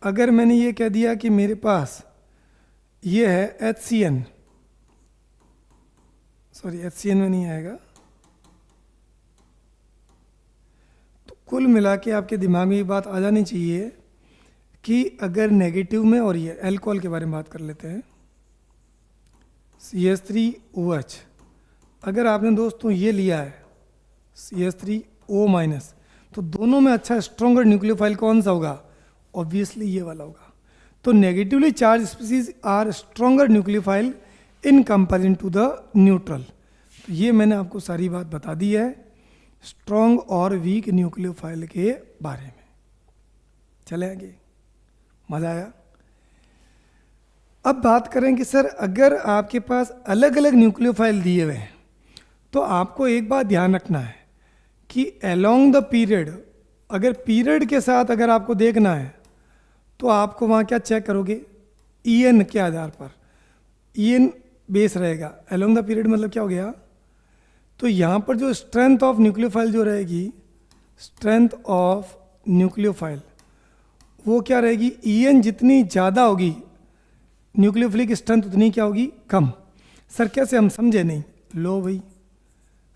अगर मैंने ये कह दिया कि मेरे पास ये है HCN, सॉरी HCN में नहीं आएगा, तो कुल मिला के आपके दिमाग में ये बात आ जानी चाहिए कि अगर नेगेटिव में, और ये अल्कोहल के बारे में बात कर लेते हैं, CH3OH, अगर आपने दोस्तों ये लिया है CH3O माइनस, तो दोनों में अच्छा स्ट्रॉन्गर न्यूक्लियोफाइल कौन सा होगा, ऑब्वियसली ये वाला होगा। तो negatively charge species are stronger nucleophile in comparison to the neutral. तो ये मैंने आपको सारी बात बता दी है स्ट्रॉन्ग और वीक न्यूक्लियोफाइल के बारे में। चले आगे, मजा आया। अब बात करें कि सर अगर आपके पास अलग अलग न्यूक्लियोफाइल दिए हुए हैं तो आपको एक बात ध्यान रखना है कि अलोंग द पीरियड, अगर पीरियड के साथ अगर आपको देखना है तो आपको वहाँ क्या चेक करोगे, EN के आधार पर EN बेस रहेगा। अलोंग द पीरियड मतलब क्या हो गया, तो यहाँ पर जो स्ट्रेंथ ऑफ न्यूक्लियोफाइल जो रहेगी, स्ट्रेंथ ऑफ न्यूक्लियोफाइल वो क्या रहेगी, EN जितनी ज़्यादा होगी न्यूक्लियोफिलिक स्ट्रेंथ उतनी क्या होगी, कम। सर कैसे, हम समझे नहीं, लो भाई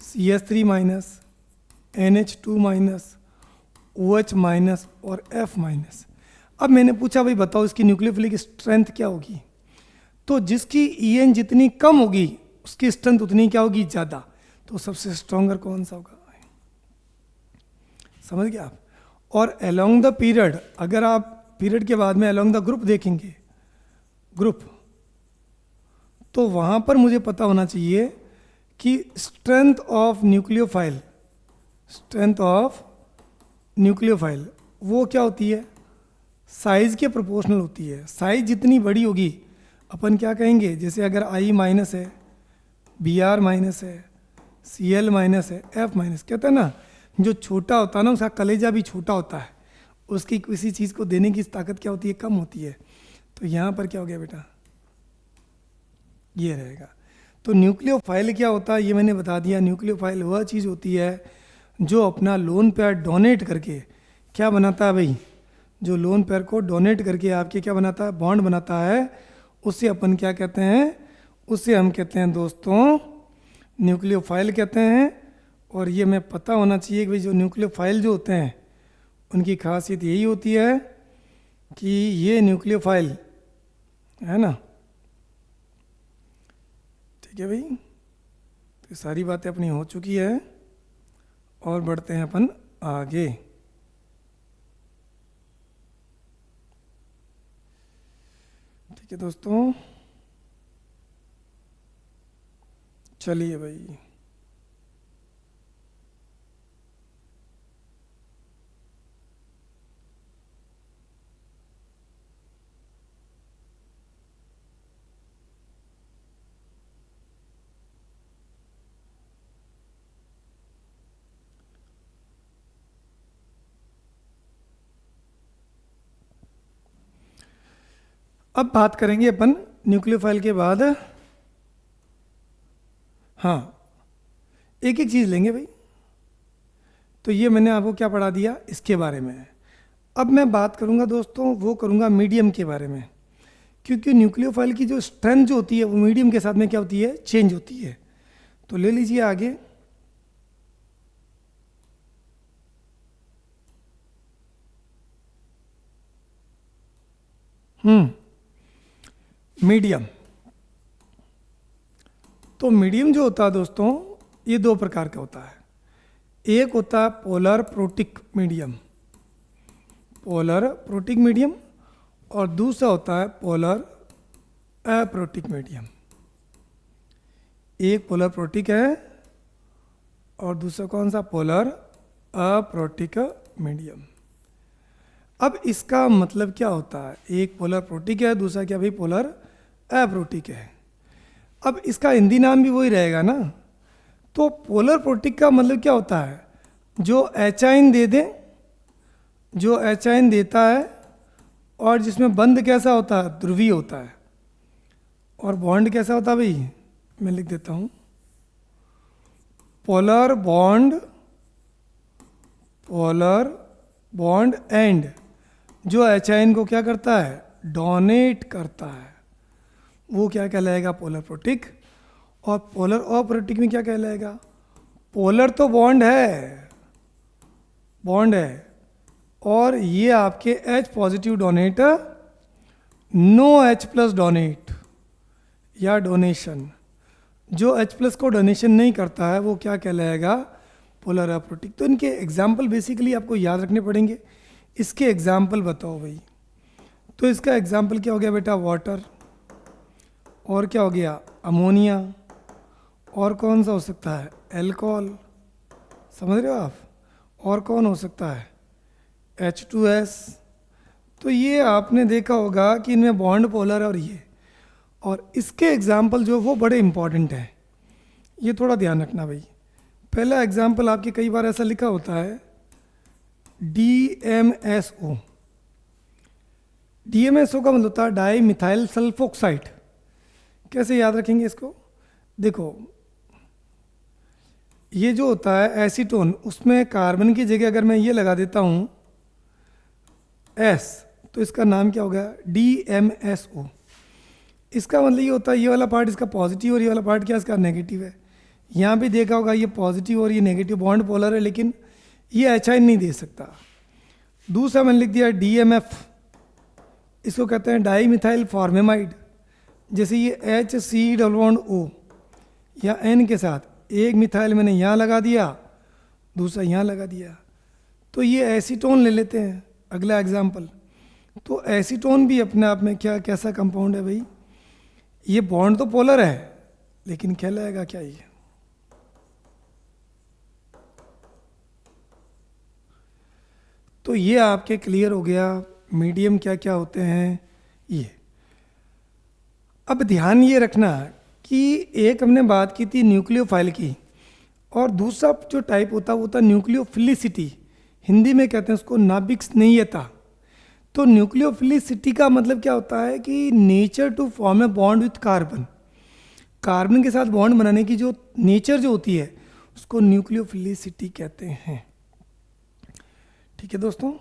CH3 minus, NH2 minus, OH minus और F माइनस। अब मैंने पूछा भाई बताओ इसकी न्यूक्लियोफिलिक स्ट्रेंथ क्या होगी, तो जिसकी EN जितनी कम होगी उसकी स्ट्रेंथ उतनी क्या होगी, ज़्यादा। तो सबसे स्ट्रॉन्गर कौन सा होगा, समझ गए आप। और अलोंग द पीरियड, अगर आप पीरियड के बाद में अलोंग द ग्रुप देखेंगे ग्रुप, तो वहाँ पर मुझे पता होना चाहिए कि strength of nucleophile, strength of nucleophile वो क्या होती है, साइज के प्रोपोर्शनल होती है। साइज जितनी बड़ी होगी अपन क्या कहेंगे, जैसे अगर आई माइनस है, बी आर माइनस है, सी एल माइनस है, एफ माइनस, कहते हैं ना जो छोटा होता है ना उसका कलेजा भी छोटा होता है, उसकी किसी चीज़ को देने की ताकत क्या होती है, कम होती है। तो यहाँ पर क्या हो गया बेटा, ये रहेगा। तो न्यूक्लियोफाइल क्या होता है ये मैंने बता दिया। न्यूक्लियोफाइल वह चीज़ होती है जो अपना लोन पेयर डोनेट करके क्या बनाता है भाई, जो लोन पेयर को डोनेट करके आपके क्या बनाता है, बॉन्ड बनाता है, उसे अपन क्या कहते हैं, उसे हम कहते हैं दोस्तों न्यूक्लियोफाइल कहते हैं। और ये हमें पता होना चाहिए कि भाई जो न्यूक्लियोफाइल जो होते हैं उनकी खासियत यही होती है कि ये न्यूक्लियोफाइल है ना, ठीक है भाई। तो सारी बातें अपनी हो चुकी है और बढ़ते हैं अपन आगे। ठीक है दोस्तों, चलिए भाई। अब बात करेंगे अपन न्यूक्लियोफाइल के बाद, हाँ एक एक चीज़ लेंगे भाई। तो ये मैंने आपको क्या पढ़ा दिया इसके बारे में। अब मैं बात करूंगा दोस्तों, वो करूंगा मीडियम के बारे में, क्योंकि न्यूक्लियोफाइल की जो स्ट्रेंथ जो होती है वो मीडियम के साथ में क्या होती है, चेंज होती है। तो ले लीजिए आगे। मीडियम, तो मीडियम जो होता है दोस्तों ये दो प्रकार का होता है। एक होता है polar protic medium, polar protic medium, और दूसरा होता है पोलर अप्रोटिक मीडियम। एक पोलर प्रोटिक है और दूसरा कौन सा, पोलर अप्रोटिक मीडियम। अब इसका मतलब क्या होता है, एक पोलर प्रोटिक है, दूसरा क्या भाई पोलर अप्रोटिक है। अब इसका हिंदी नाम भी वही रहेगा ना। तो पोलर प्रोटिक का मतलब क्या होता है, जो एचाइन दे दे, जो एचाइन देता है और जिसमें बंध कैसा होता है, ध्रुवीय होता है, और बॉन्ड कैसा होता है भाई, मैं लिख देता हूं, polar bond, polar bond and जो एचाइन को क्या करता है, डोनेट करता है, वो क्या कहलाएगा, पोलर प्रोटिक। और पोलर अप्रोटिक में क्या कहलाएगा, पोलर तो बॉन्ड है, बॉन्ड है, और ये आपके H positive donate, no H plus donate या डोनेशन, जो H प्लस को डोनेशन नहीं करता है वो क्या कहलाएगा, पोलर अप्रोटिक। तो इनके एग्जाम्पल बेसिकली आपको याद रखने पड़ेंगे। इसके एग्जाम्पल बताओ भाई। तो इसका एग्जाम्पल क्या हो गया बेटा, वाटर, और क्या हो गया, अमोनिया, और कौन सा हो सकता है, अल्कोहल, समझ रहे हो आप, और कौन हो सकता है, H2S। तो ये आपने देखा होगा कि इनमें बॉन्ड पोलर और ये, और इसके एग्जाम्पल जो वो बड़े इंपॉर्टेंट हैं, ये थोड़ा ध्यान रखना भाई। पहला एग्जाम्पल आपके कई बार ऐसा लिखा होता है DMSO। DMSO का मतलब होता है डाई मिथाइल सल्फोक्साइड। कैसे याद रखेंगे इसको, देखो ये जो होता है एसीटोन, उसमें कार्बन की जगह अगर मैं ये लगा देता हूँ S, तो इसका नाम क्या हो गया, DMSO। इसका मतलब ये होता है ये वाला पार्ट इसका पॉजिटिव और ये वाला पार्ट क्या इसका नेगेटिव है। यहाँ भी देखा होगा ये पॉजिटिव और ये नेगेटिव, बॉन्ड पोलर है, लेकिन ये एचाइन नहीं दे सकता। दूसरा मैंने लिख दिया DMF, इसको कहते हैं डाई मिथाइल फॉर्मेमाइड। जैसे ये HC डबल या N के साथ एक मिथाइल मैंने यहाँ लगा दिया, दूसरा यहाँ लगा दिया, तो ये एसीटोन ले लेते हैं। अगला एग्जाम्पल, तो एसीटोन भी अपने आप में क्या कैसा कंपाउंड है भाई? ये बॉन्ड तो पोलर है, लेकिन कहलाएगा क्या ये? तो ये आपके क्लियर हो गया मीडियम क्या क्या होते हैं ये। अब ध्यान ये रखना कि एक हमने बात की थी न्यूक्लियोफाइल की, और दूसरा जो टाइप होता है वो होता है न्यूक्लियोफिलिसिटी। हिंदी में कहते हैं उसको नाभिक स्नेहीयता। तो न्यूक्लियोफिलिसिटी का मतलब क्या होता है कि nature to form a bond with carbon, carbon के साथ बॉन्ड बनाने की जो नेचर जो होती है उसको न्यूक्लियोफिलिसिटी कहते हैं। ठीक है दोस्तों,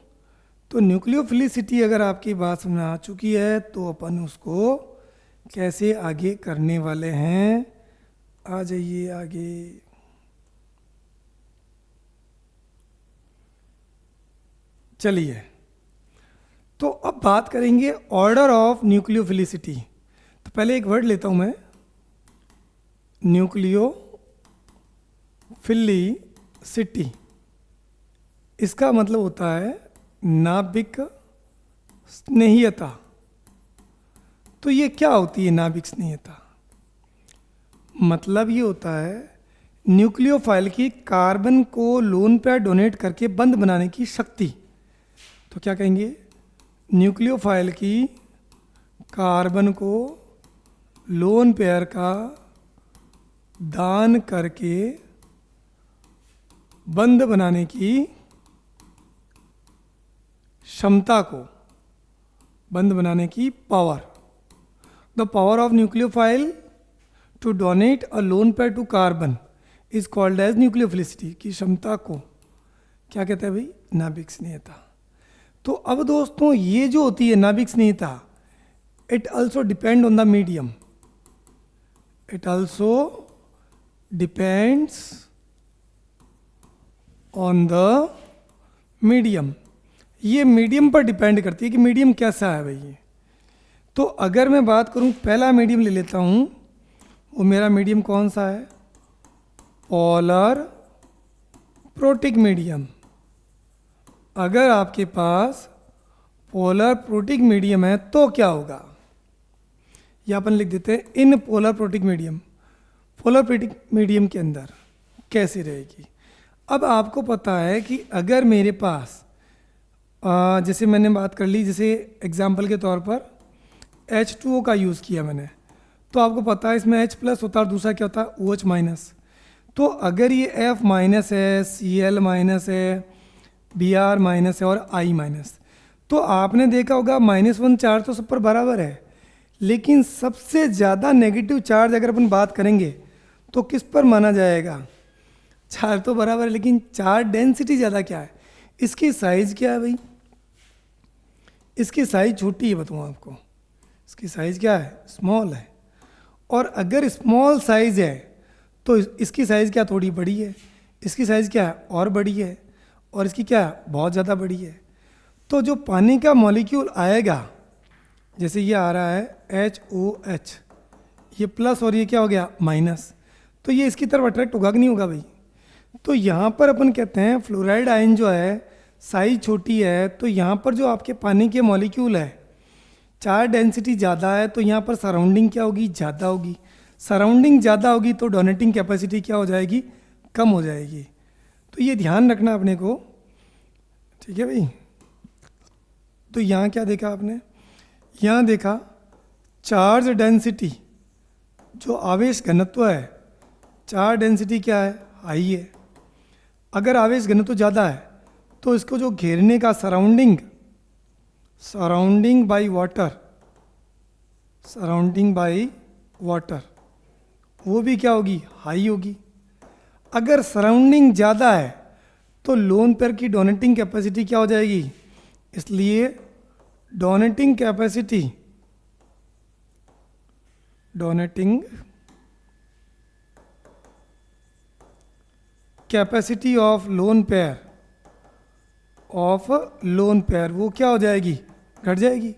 तो न्यूक्लियोफिलिसिटी अगर आपकी बात समझ आ चुकी है तो अपन उसको कैसे आगे करने वाले हैं। आ जाइए आगे। चलिए, तो अब बात करेंगे ऑर्डर ऑफ न्यूक्लियोफिलिसिटी। तो पहले एक वर्ड लेता हूं मैं, न्यूक्लियोफिलिसिटी। इसका मतलब होता है नाभिक स्नेहीयता। तो ये क्या होती है नाभिक स्नेहीयता? मतलब ये होता है न्यूक्लियोफाइल की कार्बन को लोन पेयर डोनेट करके बंध बनाने की शक्ति। तो क्या कहेंगे? न्यूक्लियोफाइल की कार्बन को लोन पेयर का दान करके बंध बनाने की क्षमता को, बंध बनाने की power. The power of nucleophile to donate a lone pair to carbon is called as nucleophilicity. की क्षमता को क्या कहते हैं भाई? नाभिक स्नेहीयता। तो अब दोस्तों ये जो होती है नाभिक स्नेहीयता, it also depend on the medium. It also depends on the medium. ये मीडियम पर डिपेंड करती है कि मीडियम कैसा है भाई ये। तो अगर मैं बात करूं, पहला मीडियम ले लेता हूं, वो मेरा मीडियम कौन सा है? Polar protic medium. अगर आपके पास पोलर प्रोटिक मीडियम है तो क्या होगा? ये अपन लिख देते हैं in polar protic medium. Polar protic medium के अंदर कैसी रहेगी? अब आपको पता है कि अगर मेरे पास जैसे मैंने बात कर ली, जैसे एग्जाम्पल के तौर पर H2O का यूज़ किया मैंने, तो आपको पता है इसमें H प्लस होता है और दूसरा क्या होता है? OH minus. तो अगर ये F माइनस है, Cl माइनस है, Br माइनस है और I माइनस, तो आपने देखा होगा -1 चार्ज तो सब पर बराबर है, लेकिन सबसे ज़्यादा नेगेटिव चार्ज अगर अपन बात करेंगे तो किस पर माना जाएगा? चार्ज तो बराबर है लेकिन चार्ज डेंसिटी ज़्यादा क्या है? इसकी साइज़ क्या है भाई? इसकी साइज़ छोटी है, बताऊँ आपको। इसकी साइज़ क्या है? स्मॉल है। और अगर स्मॉल साइज़ है तो इसकी साइज़ क्या? थोड़ी बड़ी है। इसकी साइज़ क्या है? और बड़ी है। और इसकी क्या है? बहुत ज़्यादा बड़ी है। तो जो पानी का मॉलिक्यूल आएगा, जैसे ये आ रहा है HOH, ये प्लस और ये क्या हो गया? माइनस, तो ये इसकी तरफ अट्रैक्ट होगा कि नहीं होगा भाई? तो यहाँ पर अपन कहते हैं फ्लोराइड आयन जो है साइज छोटी है, तो यहाँ पर जो आपके पानी के मॉलिक्यूल है चार्ज डेंसिटी ज़्यादा है, तो यहाँ पर सराउंडिंग क्या होगी? ज़्यादा होगी। सराउंडिंग ज़्यादा होगी तो डोनेटिंग कैपेसिटी क्या हो जाएगी? कम हो जाएगी। तो ये ध्यान रखना अपने को, ठीक है भाई। तो यहाँ क्या देखा आपने? यहाँ देखा चार्ज डेंसिटी, जो आवेश घनत्व है, चार्ज डेंसिटी क्या है? हाई है। अगर आवेश घनत्व ज़्यादा है तो इसको जो घेरने का surrounding by water, surrounding by water, वो भी क्या होगी? हाई होगी। अगर सराउंडिंग ज़्यादा है तो लोन पेयर की डोनेटिंग कैपेसिटी क्या हो जाएगी? इसलिए donating capacity of lone pair वो क्या हो जाएगी? घट जाएगी।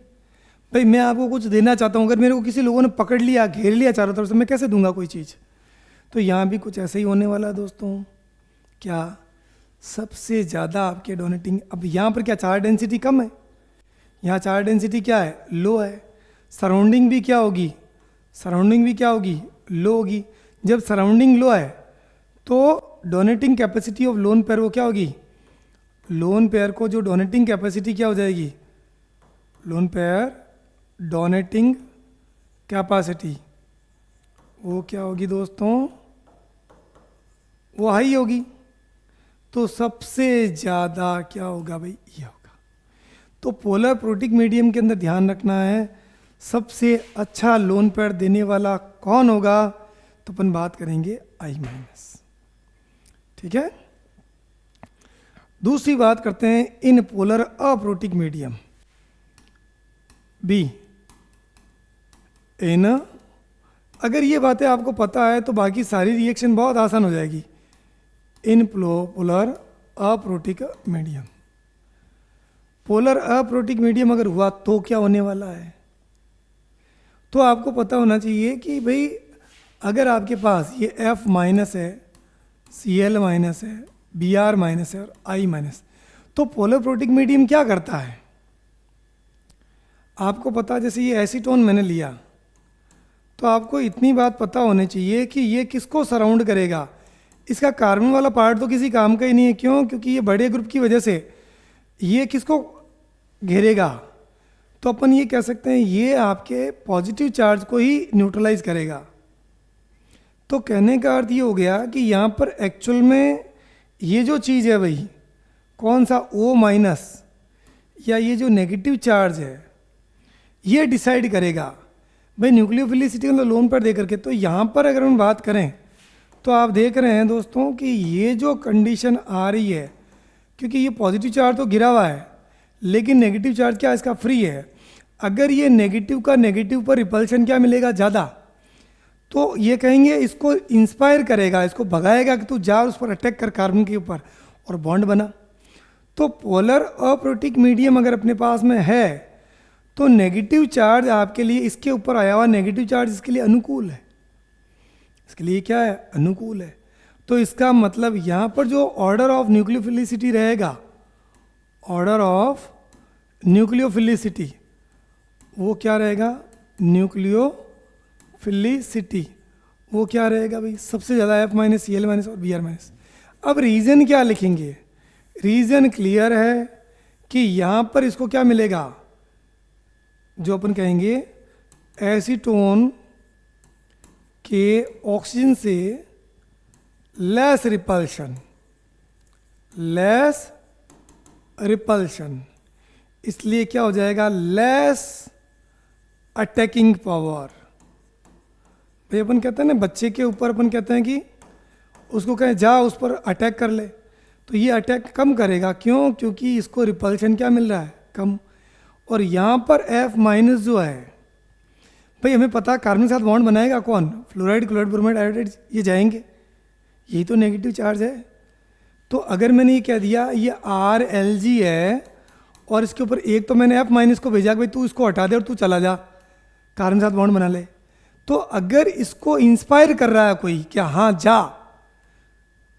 भाई मैं आपको कुछ देना चाहता हूँ, अगर मेरे को किसी लोगों ने पकड़ लिया, घेर लिया चारों तरफ से, मैं कैसे दूंगा कोई चीज़? तो यहाँ भी कुछ ऐसे ही होने वाला है दोस्तों। क्या? सबसे ज़्यादा आपके डोनेटिंग, अब यहाँ पर क्या चार्ज डेंसिटी कम है, यहाँ चार्ज डेंसिटी क्या है, लो है। सराउंडिंग भी क्या होगी, सराउंडिंग भी क्या होगी, लो होगी। जब सराउंडिंग लो है तो donating capacity of lone pair वो क्या होगी, लोन पेयर को जो डोनेटिंग कैपेसिटी क्या हो जाएगी, लोन पेयर डोनेटिंग कैपेसिटी वो क्या होगी दोस्तों, वो हाई होगी। तो सबसे ज़्यादा क्या होगा भाई, ये होगा। तो पोलर प्रोटिक मीडियम के अंदर ध्यान रखना है सबसे अच्छा लोन पेयर देने वाला कौन होगा, तो अपन बात करेंगे I-। ठीक है। दूसरी बात करते हैं in polar aprotic medium be in. अगर ये बातें आपको पता है तो बाकी सारी रिएक्शन बहुत आसान हो जाएगी। In polar aprotic medium, polar aprotic medium अगर हुआ तो क्या होने वाला है, तो आपको पता होना चाहिए कि भाई अगर आपके पास ये F माइनस है, Cl माइनस है, Br माइनस है और I माइनस, तो पोलर प्रोटिक मीडियम क्या करता है आपको पता। जैसे ये एसीटोन मैंने लिया तो आपको इतनी बात पता होनी चाहिए कि ये किसको सराउंड करेगा, इसका कार्बन वाला पार्ट तो किसी काम का ही नहीं है। क्यों, क्योंकि ये बड़े ग्रुप की वजह से ये किसको घेरेगा, तो अपन ये कह सकते हैं ये आपके पॉजिटिव चार्ज को ही न्यूट्रलाइज करेगा। तो कहने का अर्थ ये हो गया कि यहाँ पर एक्चुअल में ये जो चीज़ है भाई कौन सा O माइनस या ये जो नेगेटिव चार्ज है ये डिसाइड करेगा भाई न्यूक्लियोफिलिसिटी मतलब लोन पर दे करके। तो यहाँ पर अगर हम बात करें तो आप देख रहे हैं दोस्तों कि ये जो कंडीशन आ रही है, क्योंकि ये पॉजिटिव चार्ज तो गिरा हुआ है लेकिन नेगेटिव चार्ज क्या इसका फ्री है। अगर ये नेगेटिव का नेगेटिव पर रिपल्शन क्या मिलेगा ज़्यादा, तो ये कहेंगे इसको इंस्पायर करेगा, इसको भगाएगा कि तू जा उस पर अटैक कर कार्बन के ऊपर और बॉन्ड बना। तो पोलर अप्रोटिक मीडियम अगर अपने पास में है तो नेगेटिव चार्ज आपके लिए इसके ऊपर आया हुआ नेगेटिव चार्ज इसके लिए अनुकूल है, इसके लिए क्या है, अनुकूल है। तो इसका मतलब यहाँ पर जो ऑर्डर ऑफ न्यूक्लियोफिलिसिटी रहेगा, ऑर्डर ऑफ न्यूक्लियोफिलिसिटी वो क्या रहेगा, न्यूक्लियोफिलिसिटी वो क्या रहेगा भाई, सबसे ज़्यादा F माइनस Cl माइनस और Br माइनस। अब रीज़न क्या लिखेंगे, रीज़न क्लियर है कि यहाँ पर इसको क्या मिलेगा, जो अपन कहेंगे एसीटोन के ऑक्सीजन से लेस रिपल्शन, लेस रिपल्शन, इसलिए क्या हो जाएगा, लेस अटैकिंग पावर। भाई अपन कहते हैं ना बच्चे के ऊपर अपन कहते हैं कि उसको कहें जा उस पर अटैक कर ले, तो ये अटैक कम करेगा। क्यों, क्योंकि इसको रिपल्शन क्या मिल रहा है, कम। और यहाँ पर F माइनस जो है भाई हमें पता कार्बन के साथ बॉन्ड बनाएगा कौन, फ्लोराइड, क्लोराइड, ब्रोमाइड, आयोडाइड, ये जाएंगे, यही तो नेगेटिव चार्ज है। तो अगर मैंने ये कह दिया ये RLG है और इसके ऊपर एक तो मैंने F माइनस को भेजा कि भाई तू इसको हटा दे और तू चला जा कार्बन के साथ बॉन्ड बना ले, तो अगर इसको इंस्पायर कर रहा है कोई क्या, हाँ जा,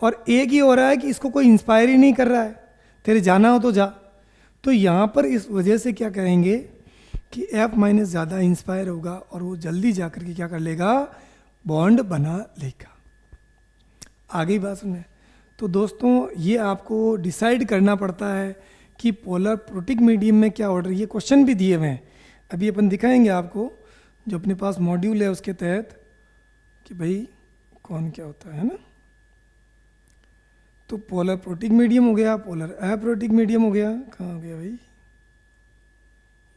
और एक ही हो रहा है कि इसको कोई इंस्पायर ही नहीं कर रहा है, तेरे जाना हो तो जा, तो यहाँ पर इस वजह से क्या कहेंगे कि F माइनस ज़्यादा इंस्पायर होगा और वो जल्दी जा कर के क्या कर लेगा, बॉन्ड बना लेगा। आगे ही बात सुने। तो दोस्तों ये आपको डिसाइड करना पड़ता है कि पोलर प्रोटिक मीडियम में क्या ऑर्डर, ये क्वेश्चन भी दिए हुए हैं, अभी अपन दिखाएंगे आपको जो अपने पास मॉड्यूल है उसके तहत कि भाई कौन क्या होता है ना। तो पोलर प्रोटिक मीडियम हो गया, पोलर अप्रोटिक मीडियम हो गया, कहाँ हो गया भाई,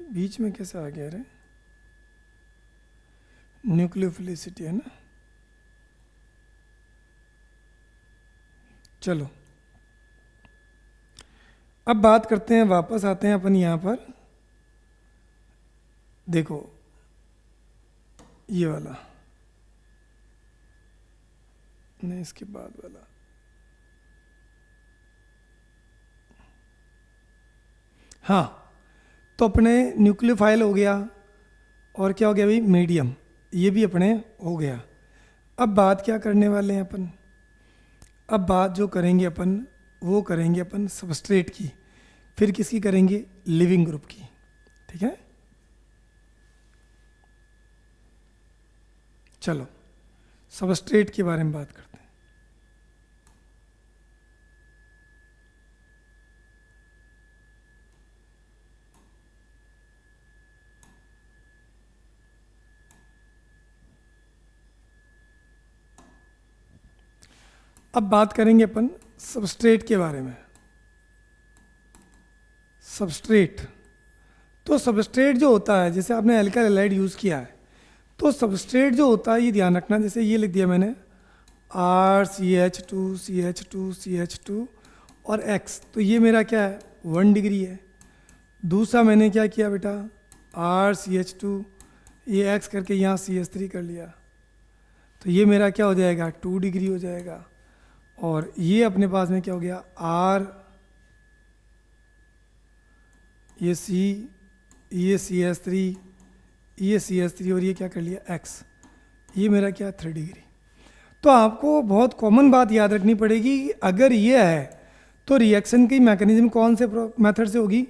बीच में कैसे आ गया रे, न्यूक्लियोफिलिसिटी है ना। चलो अब बात करते हैं, वापस आते हैं अपन यहाँ पर, देखो ये वाला नहीं, इसके बाद वाला, हाँ। तो अपने न्यूक्लियोफाइल हो गया और क्या हो गया भाई, मीडियम, ये भी अपने हो गया। अब बात क्या करने वाले हैं अपन, अब बात जो करेंगे अपन वो करेंगे अपन सबस्ट्रेट की, फिर किसकी करेंगे, लिविंग ग्रुप की। ठीक है, चलो सबस्ट्रेट के बारे में बात करते हैं। अब बात करेंगे अपन सबस्ट्रेट के बारे में। सबस्ट्रेट, तो सबस्ट्रेट जो होता है, जैसे आपने अल्काइल हैलाइड यूज़ किया है, तो सबस्ट्रेट जो होता है ये ध्यान रखना, जैसे ये लिख दिया मैंने RCH2CH2CH2 और X, तो ये मेरा क्या है 1 डिग्री है। दूसरा मैंने क्या किया बेटा, RCH2, ये X करके यहाँ CH3 कर लिया, तो ये मेरा क्या हो जाएगा 2 डिग्री हो जाएगा। और ये अपने पास में क्या हो गया R, ये C, ये CH3, ये CH3 और ये क्या कर लिया X, ये मेरा क्या 3 डिग्री। तो आपको बहुत कॉमन बात याद रखनी पड़ेगी कि अगर ये है तो रिएक्शन की मैकेनिज्म कौन से मेथड से होगी,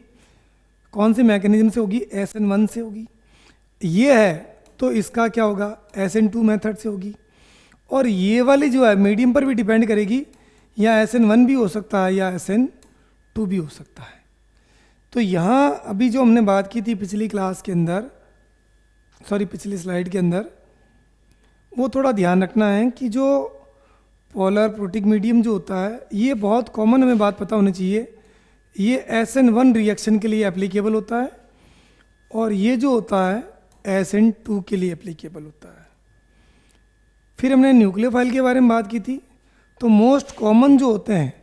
कौन से मैकेनिज्म से होगी, SN1 से होगी। ये है तो इसका क्या होगा SN2 मेथड से होगी। और ये वाली जो है मीडियम पर भी डिपेंड करेगी, या SN1 भी हो सकता है या SN2 भी हो सकता है। तो यहाँ अभी जो हमने बात की थी पिछली क्लास के अंदर, सॉरी पिछली स्लाइड के अंदर, वो थोड़ा ध्यान रखना है कि जो पोलर प्रोटिक मीडियम जो होता है, ये बहुत कॉमन हमें बात पता होनी चाहिए, ये SN1 रिएक्शन के लिए एप्लीकेबल होता है और ये जो होता है SN2 के लिए एप्लीकेबल होता है। फिर हमने न्यूक्लियोफाइल के बारे में बात की थी, तो मोस्ट कॉमन जो होते हैं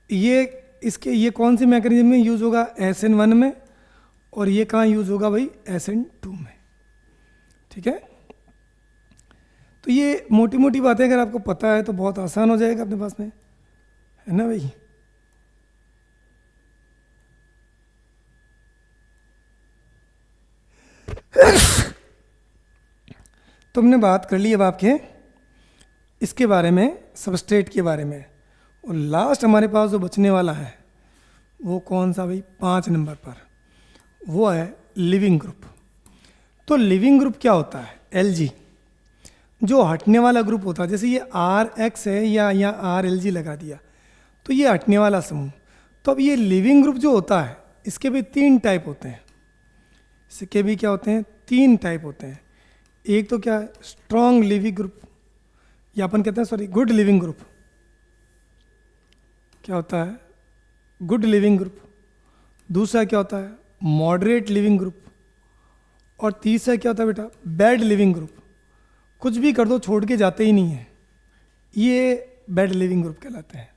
ये इसके, ये कौन सी मैकेनिज्म में यूज़ होगा SN1 में, और ये कहाँ यूज़ होगा भाई SN2 में। ठीक है, तो ये मोटी मोटी बातें अगर आपको पता है तो बहुत आसान हो जाएगा अपने पास में, है ना भाई। तो हमने बात कर ली अब आपके इसके बारे में, सबस्ट्रेट के बारे में। और लास्ट हमारे पास जो बचने वाला है वो कौन सा भाई, 5 नंबर पर, वो है लिविंग ग्रुप। तो लिविंग ग्रुप क्या होता है, Lg, जो हटने वाला ग्रुप होता है। जैसे ये RX है या यहाँ RLG लगा दिया, तो ये हटने वाला समूह। तो अब ये लिविंग ग्रुप जो होता है, इसके भी 3 टाइप होते हैं। इसके भी क्या होते हैं, 3 टाइप होते हैं। एक तो क्या है स्ट्रॉन्ग लिविंग ग्रुप, या अपन कहते हैं सॉरी गुड लिविंग ग्रुप। क्या होता है गुड लिविंग ग्रुप। दूसरा क्या होता है मॉडरेट लिविंग ग्रुप। और तीसरा क्या होता है बेटा बैड लिविंग ग्रुप। कुछ भी कर दो छोड़ के जाते ही नहीं है, ये बैड लिविंग ग्रुप कहलाते हैं।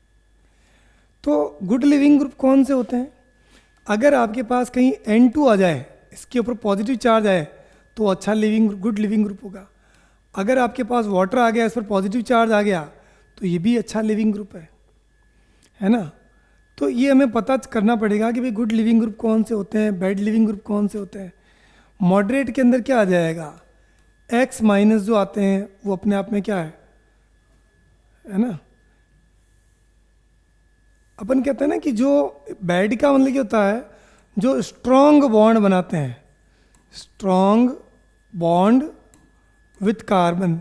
तो गुड लिविंग ग्रुप कौन से होते हैं, अगर आपके पास कहीं N2 आ जाए, इसके ऊपर पॉजिटिव चार्ज आए, तो अच्छा गुड लिविंग ग्रुप होगा। अगर आपके पास वाटर आ गया, इस पर पॉजिटिव चार्ज आ गया, तो ये भी अच्छा लिविंग ग्रुप है ना। तो ये हमें पता करना पड़ेगा कि भाई गुड लिविंग ग्रुप कौन से होते हैं, बैड लिविंग ग्रुप कौन से होते हैं। मॉडरेट के अंदर क्या आ जाएगा, X माइनस जो आते हैं वो अपने आप में क्या है ना। अपन कहते हैं ना कि जो बैड का मतलब क्या होता है, जो स्ट्रॉन्ग बॉन्ड बनाते हैं, स्ट्रॉन्ग बॉन्ड विथ कार्बन।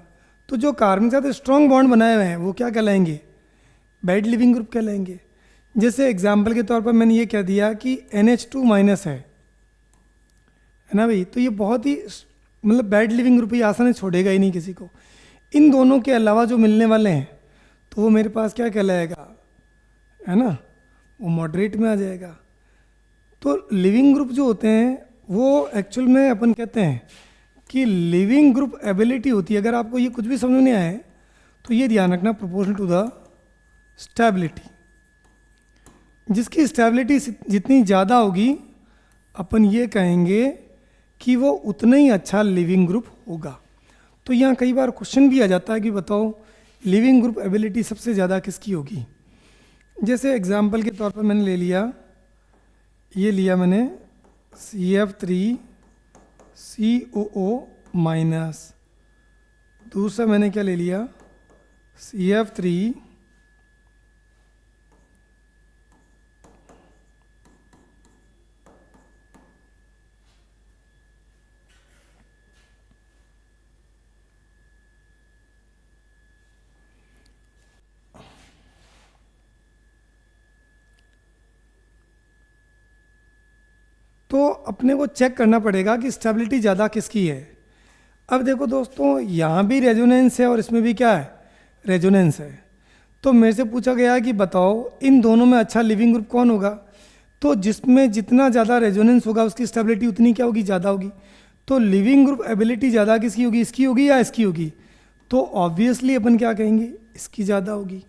तो जो कार्बन के साथ स्ट्रॉन्ग बॉन्ड बनाए हुए हैं वो क्या कहलाएंगे, बैड लिविंग ग्रुप कहलाएंगे। जैसे एग्जाम्पल के तौर पर मैंने ये कह दिया कि NH2 माइनस है ना भाई, तो ये बहुत ही मतलब बैड लिविंग ग्रुप, ये आसानी छोड़ेगा ही नहीं किसी को। इन दोनों के अलावा जो मिलने वाले हैं तो वो मेरे पास क्या कहलाएगा, है ना, वो मॉडरेट में आ जाएगा। तो लिविंग ग्रुप जो होते हैं वो एक्चुअल में अपन कहते हैं कि लिविंग ग्रुप एबिलिटी होती है। अगर आपको ये कुछ भी समझ नहीं आए तो ये ध्यान रखना, प्रोपोर्शनल टू द स्टेबिलिटी। जिसकी स्टेबिलिटी जितनी ज़्यादा होगी, अपन ये कहेंगे कि वो उतना ही अच्छा लिविंग ग्रुप होगा। तो यहाँ कई बार क्वेश्चन भी आ जाता है कि बताओ लिविंग ग्रुप एबिलिटी सबसे ज़्यादा किसकी होगी। जैसे एग्जाम्पल के तौर पर मैंने ले लिया, ये लिया मैंने CF3COO माइनस, दूसरा मैंने क्या ले लिया CF3 - तो अपने को चेक करना पड़ेगा कि स्टेबिलिटी ज़्यादा किसकी है। अब देखो दोस्तों, यहाँ भी रेजोनेंस है और इसमें भी क्या है, रेजोनेंस है। तो मेरे से पूछा गया कि बताओ इन दोनों में अच्छा लिविंग ग्रुप कौन होगा। तो जिसमें जितना ज़्यादा रेजोनेंस होगा उसकी स्टेबिलिटी उतनी क्या होगी, ज़्यादा होगी। तो लिविंग ग्रुप एबिलिटी ज़्यादा किसकी होगी, इसकी होगी या इसकी होगी। तो ऑब्वियसली अपन क्या कहेंगे, इसकी ज़्यादा होगी।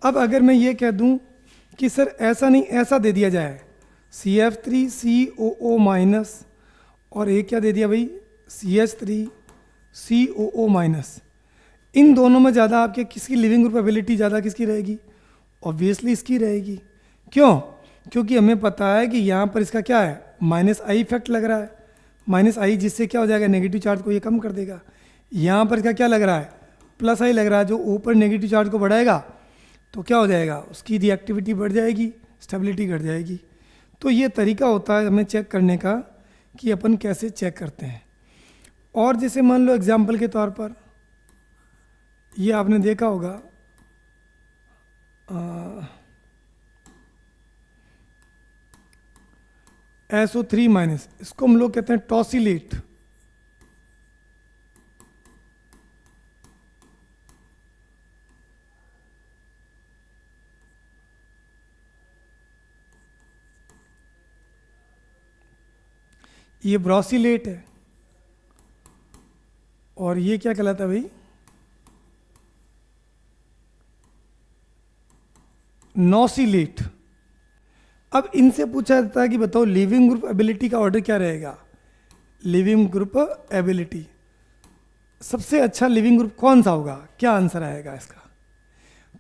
अब अगर मैं ये कह दूं कि सर ऐसा नहीं, ऐसा दे दिया जाए CF3COO माइनस और एक क्या दे दिया भाई, CH3COO माइनस, इन दोनों में ज़्यादा आपके किसकी लिविंग ग्रुप एबिलिटी ज़्यादा किसकी रहेगी, ऑब्वियसली इसकी रहेगी। क्यों, क्योंकि हमें पता है कि यहाँ पर इसका क्या है, -I इफेक्ट लग रहा है, -I, जिससे क्या हो जाएगा, नेगेटिव चार्ज को ये कम कर देगा। यहाँ पर इसका क्या लग रहा है, +I लग रहा है, जो ऊपर नेगेटिव चार्ज को बढ़ाएगा तो क्या हो जाएगा, उसकी रिएक्टिविटी बढ़ जाएगी, स्टेबिलिटी घट जाएगी। तो ये तरीका होता है हमें चेक करने का कि अपन कैसे चेक करते हैं। और जैसे मान लो एग्जाम्पल के तौर पर ये आपने देखा होगा, SO3 माइनस, इसको हम लोग कहते हैं टॉसिलेट। ये ब्रोसिलेट है और ये क्या कहलाता है भाई, नॉसिलेट। अब इनसे पूछा जाता है कि बताओ लिविंग ग्रुप एबिलिटी का ऑर्डर क्या रहेगा, लिविंग ग्रुप एबिलिटी सबसे अच्छा लिविंग ग्रुप कौन सा होगा, क्या आंसर आएगा इसका।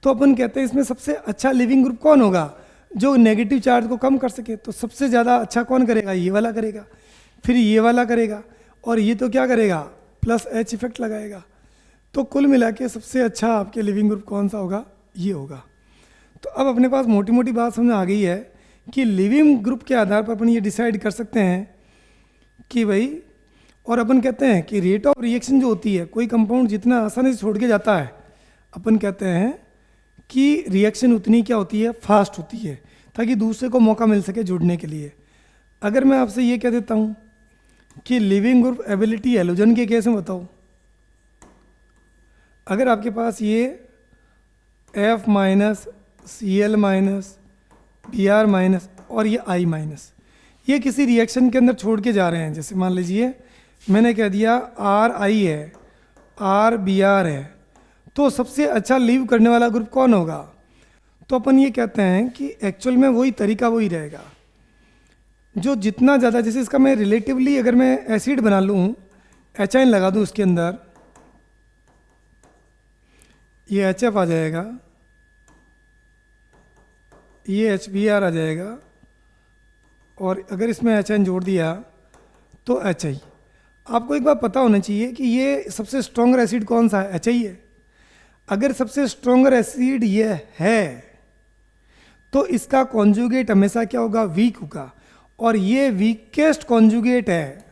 तो अपन कहते हैं इसमें सबसे अच्छा लिविंग ग्रुप कौन होगा, जो नेगेटिव चार्ज को कम कर सके। तो सबसे ज़्यादा अच्छा कौन करेगा, ये वाला करेगा, फिर ये वाला करेगा, और ये तो क्या करेगा, +H इफेक्ट लगाएगा। तो कुल मिला के सबसे अच्छा आपके लिविंग ग्रुप कौन सा होगा, ये होगा। तो अब अपने पास मोटी मोटी बात समझ आ गई है कि लिविंग ग्रुप के आधार पर अपन ये डिसाइड कर सकते हैं कि भाई, और अपन कहते हैं कि रेट ऑफ रिएक्शन जो होती है, कोई कंपाउंड जितना आसानी से छोड़ के जाता है, अपन कहते हैं कि रिएक्शन उतनी क्या होती है, फास्ट होती है, ताकि दूसरे को मौका मिल सके जुड़ने के लिए। अगर मैं आपसे ये कह देता हूँ कि लिविंग ग्रुप एबिलिटी हैलोजन के केस में बताओ, अगर आपके पास ये F minus, Cl minus, Br minus और ये I माइनस, ये किसी रिएक्शन के अंदर छोड़ के जा रहे हैं। जैसे मान लीजिए मैंने कह दिया RI है, RBr है, तो सबसे अच्छा लीव करने वाला ग्रुप कौन होगा। तो अपन ये कहते हैं कि एक्चुअल में वही तरीका वही रहेगा, जो जितना ज़्यादा, जैसे इसका मैं रिलेटिवली अगर मैं एसिड बना लूँ, HN लगा दूँ उसके अंदर, ये HF आ जाएगा, ये HBr आ जाएगा, और अगर इसमें HN जोड़ दिया तो HI। आपको एक बात पता होना चाहिए कि ये सबसे स्ट्रॉन्गर एसिड कौन सा है, HI है। अगर सबसे स्ट्रॉन्गर एसिड ये है तो इसका कॉन्जुगेट हमेशा क्या होगा, वीक होगा, और ये वीकेस्ट कॉन्जुगेट है,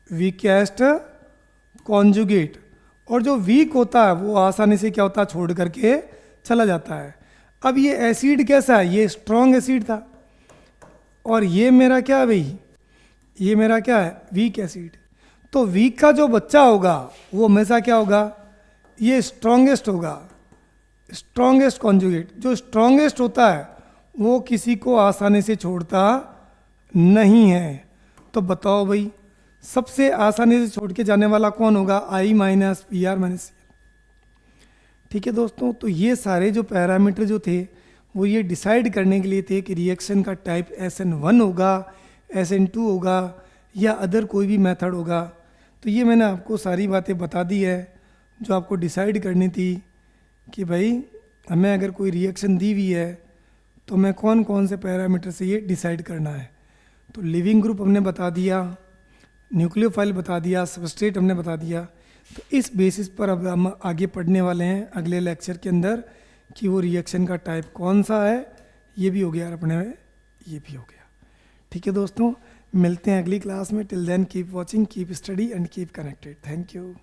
वीकेस्ट कॉन्जुगेट। और जो वीक होता है वो आसानी से क्या होता है, छोड़ करके चला जाता है। अब ये एसिड कैसा है, ये स्ट्रॉन्ग एसिड था, और ये मेरा क्या है भाई, ये मेरा क्या है, वीक एसिड। तो वीक का जो बच्चा होगा वो हमेशा क्या होगा, ये स्ट्रॉन्गेस्ट होगा, स्ट्रॉन्गेस्ट कॉन्जुगेट। जो स्ट्रॉन्गेस्ट होता है वो किसी को आसानी से छोड़ता नहीं है। तो बताओ भाई सबसे आसानी से छोड़ के जाने वाला कौन होगा, I minus, Br minus Cl। ठीक है दोस्तों, तो ये सारे जो पैरामीटर जो थे वो ये डिसाइड करने के लिए थे कि रिएक्शन का टाइप SN1 होगा, SN2 होगा, या अदर कोई भी मेथड होगा। तो ये मैंने आपको सारी बातें बता दी है जो आपको डिसाइड करनी थी कि भाई हमें अगर कोई रिएक्शन दी हुई है तो मैं कौन कौन से पैरामीटर से ये डिसाइड करना है। तो लिविंग ग्रुप हमने बता दिया, न्यूक्लियोफाइल बता दिया, सबस्ट्रेट हमने बता दिया। तो इस बेसिस पर अब हम आगे पढ़ने वाले हैं अगले लेक्चर के अंदर कि वो रिएक्शन का टाइप कौन सा है। ये भी हो गया अपने में, ये भी हो गया। ठीक है दोस्तों, मिलते हैं अगली क्लास में। Till then keep watching, keep study and keep connected. Thank you.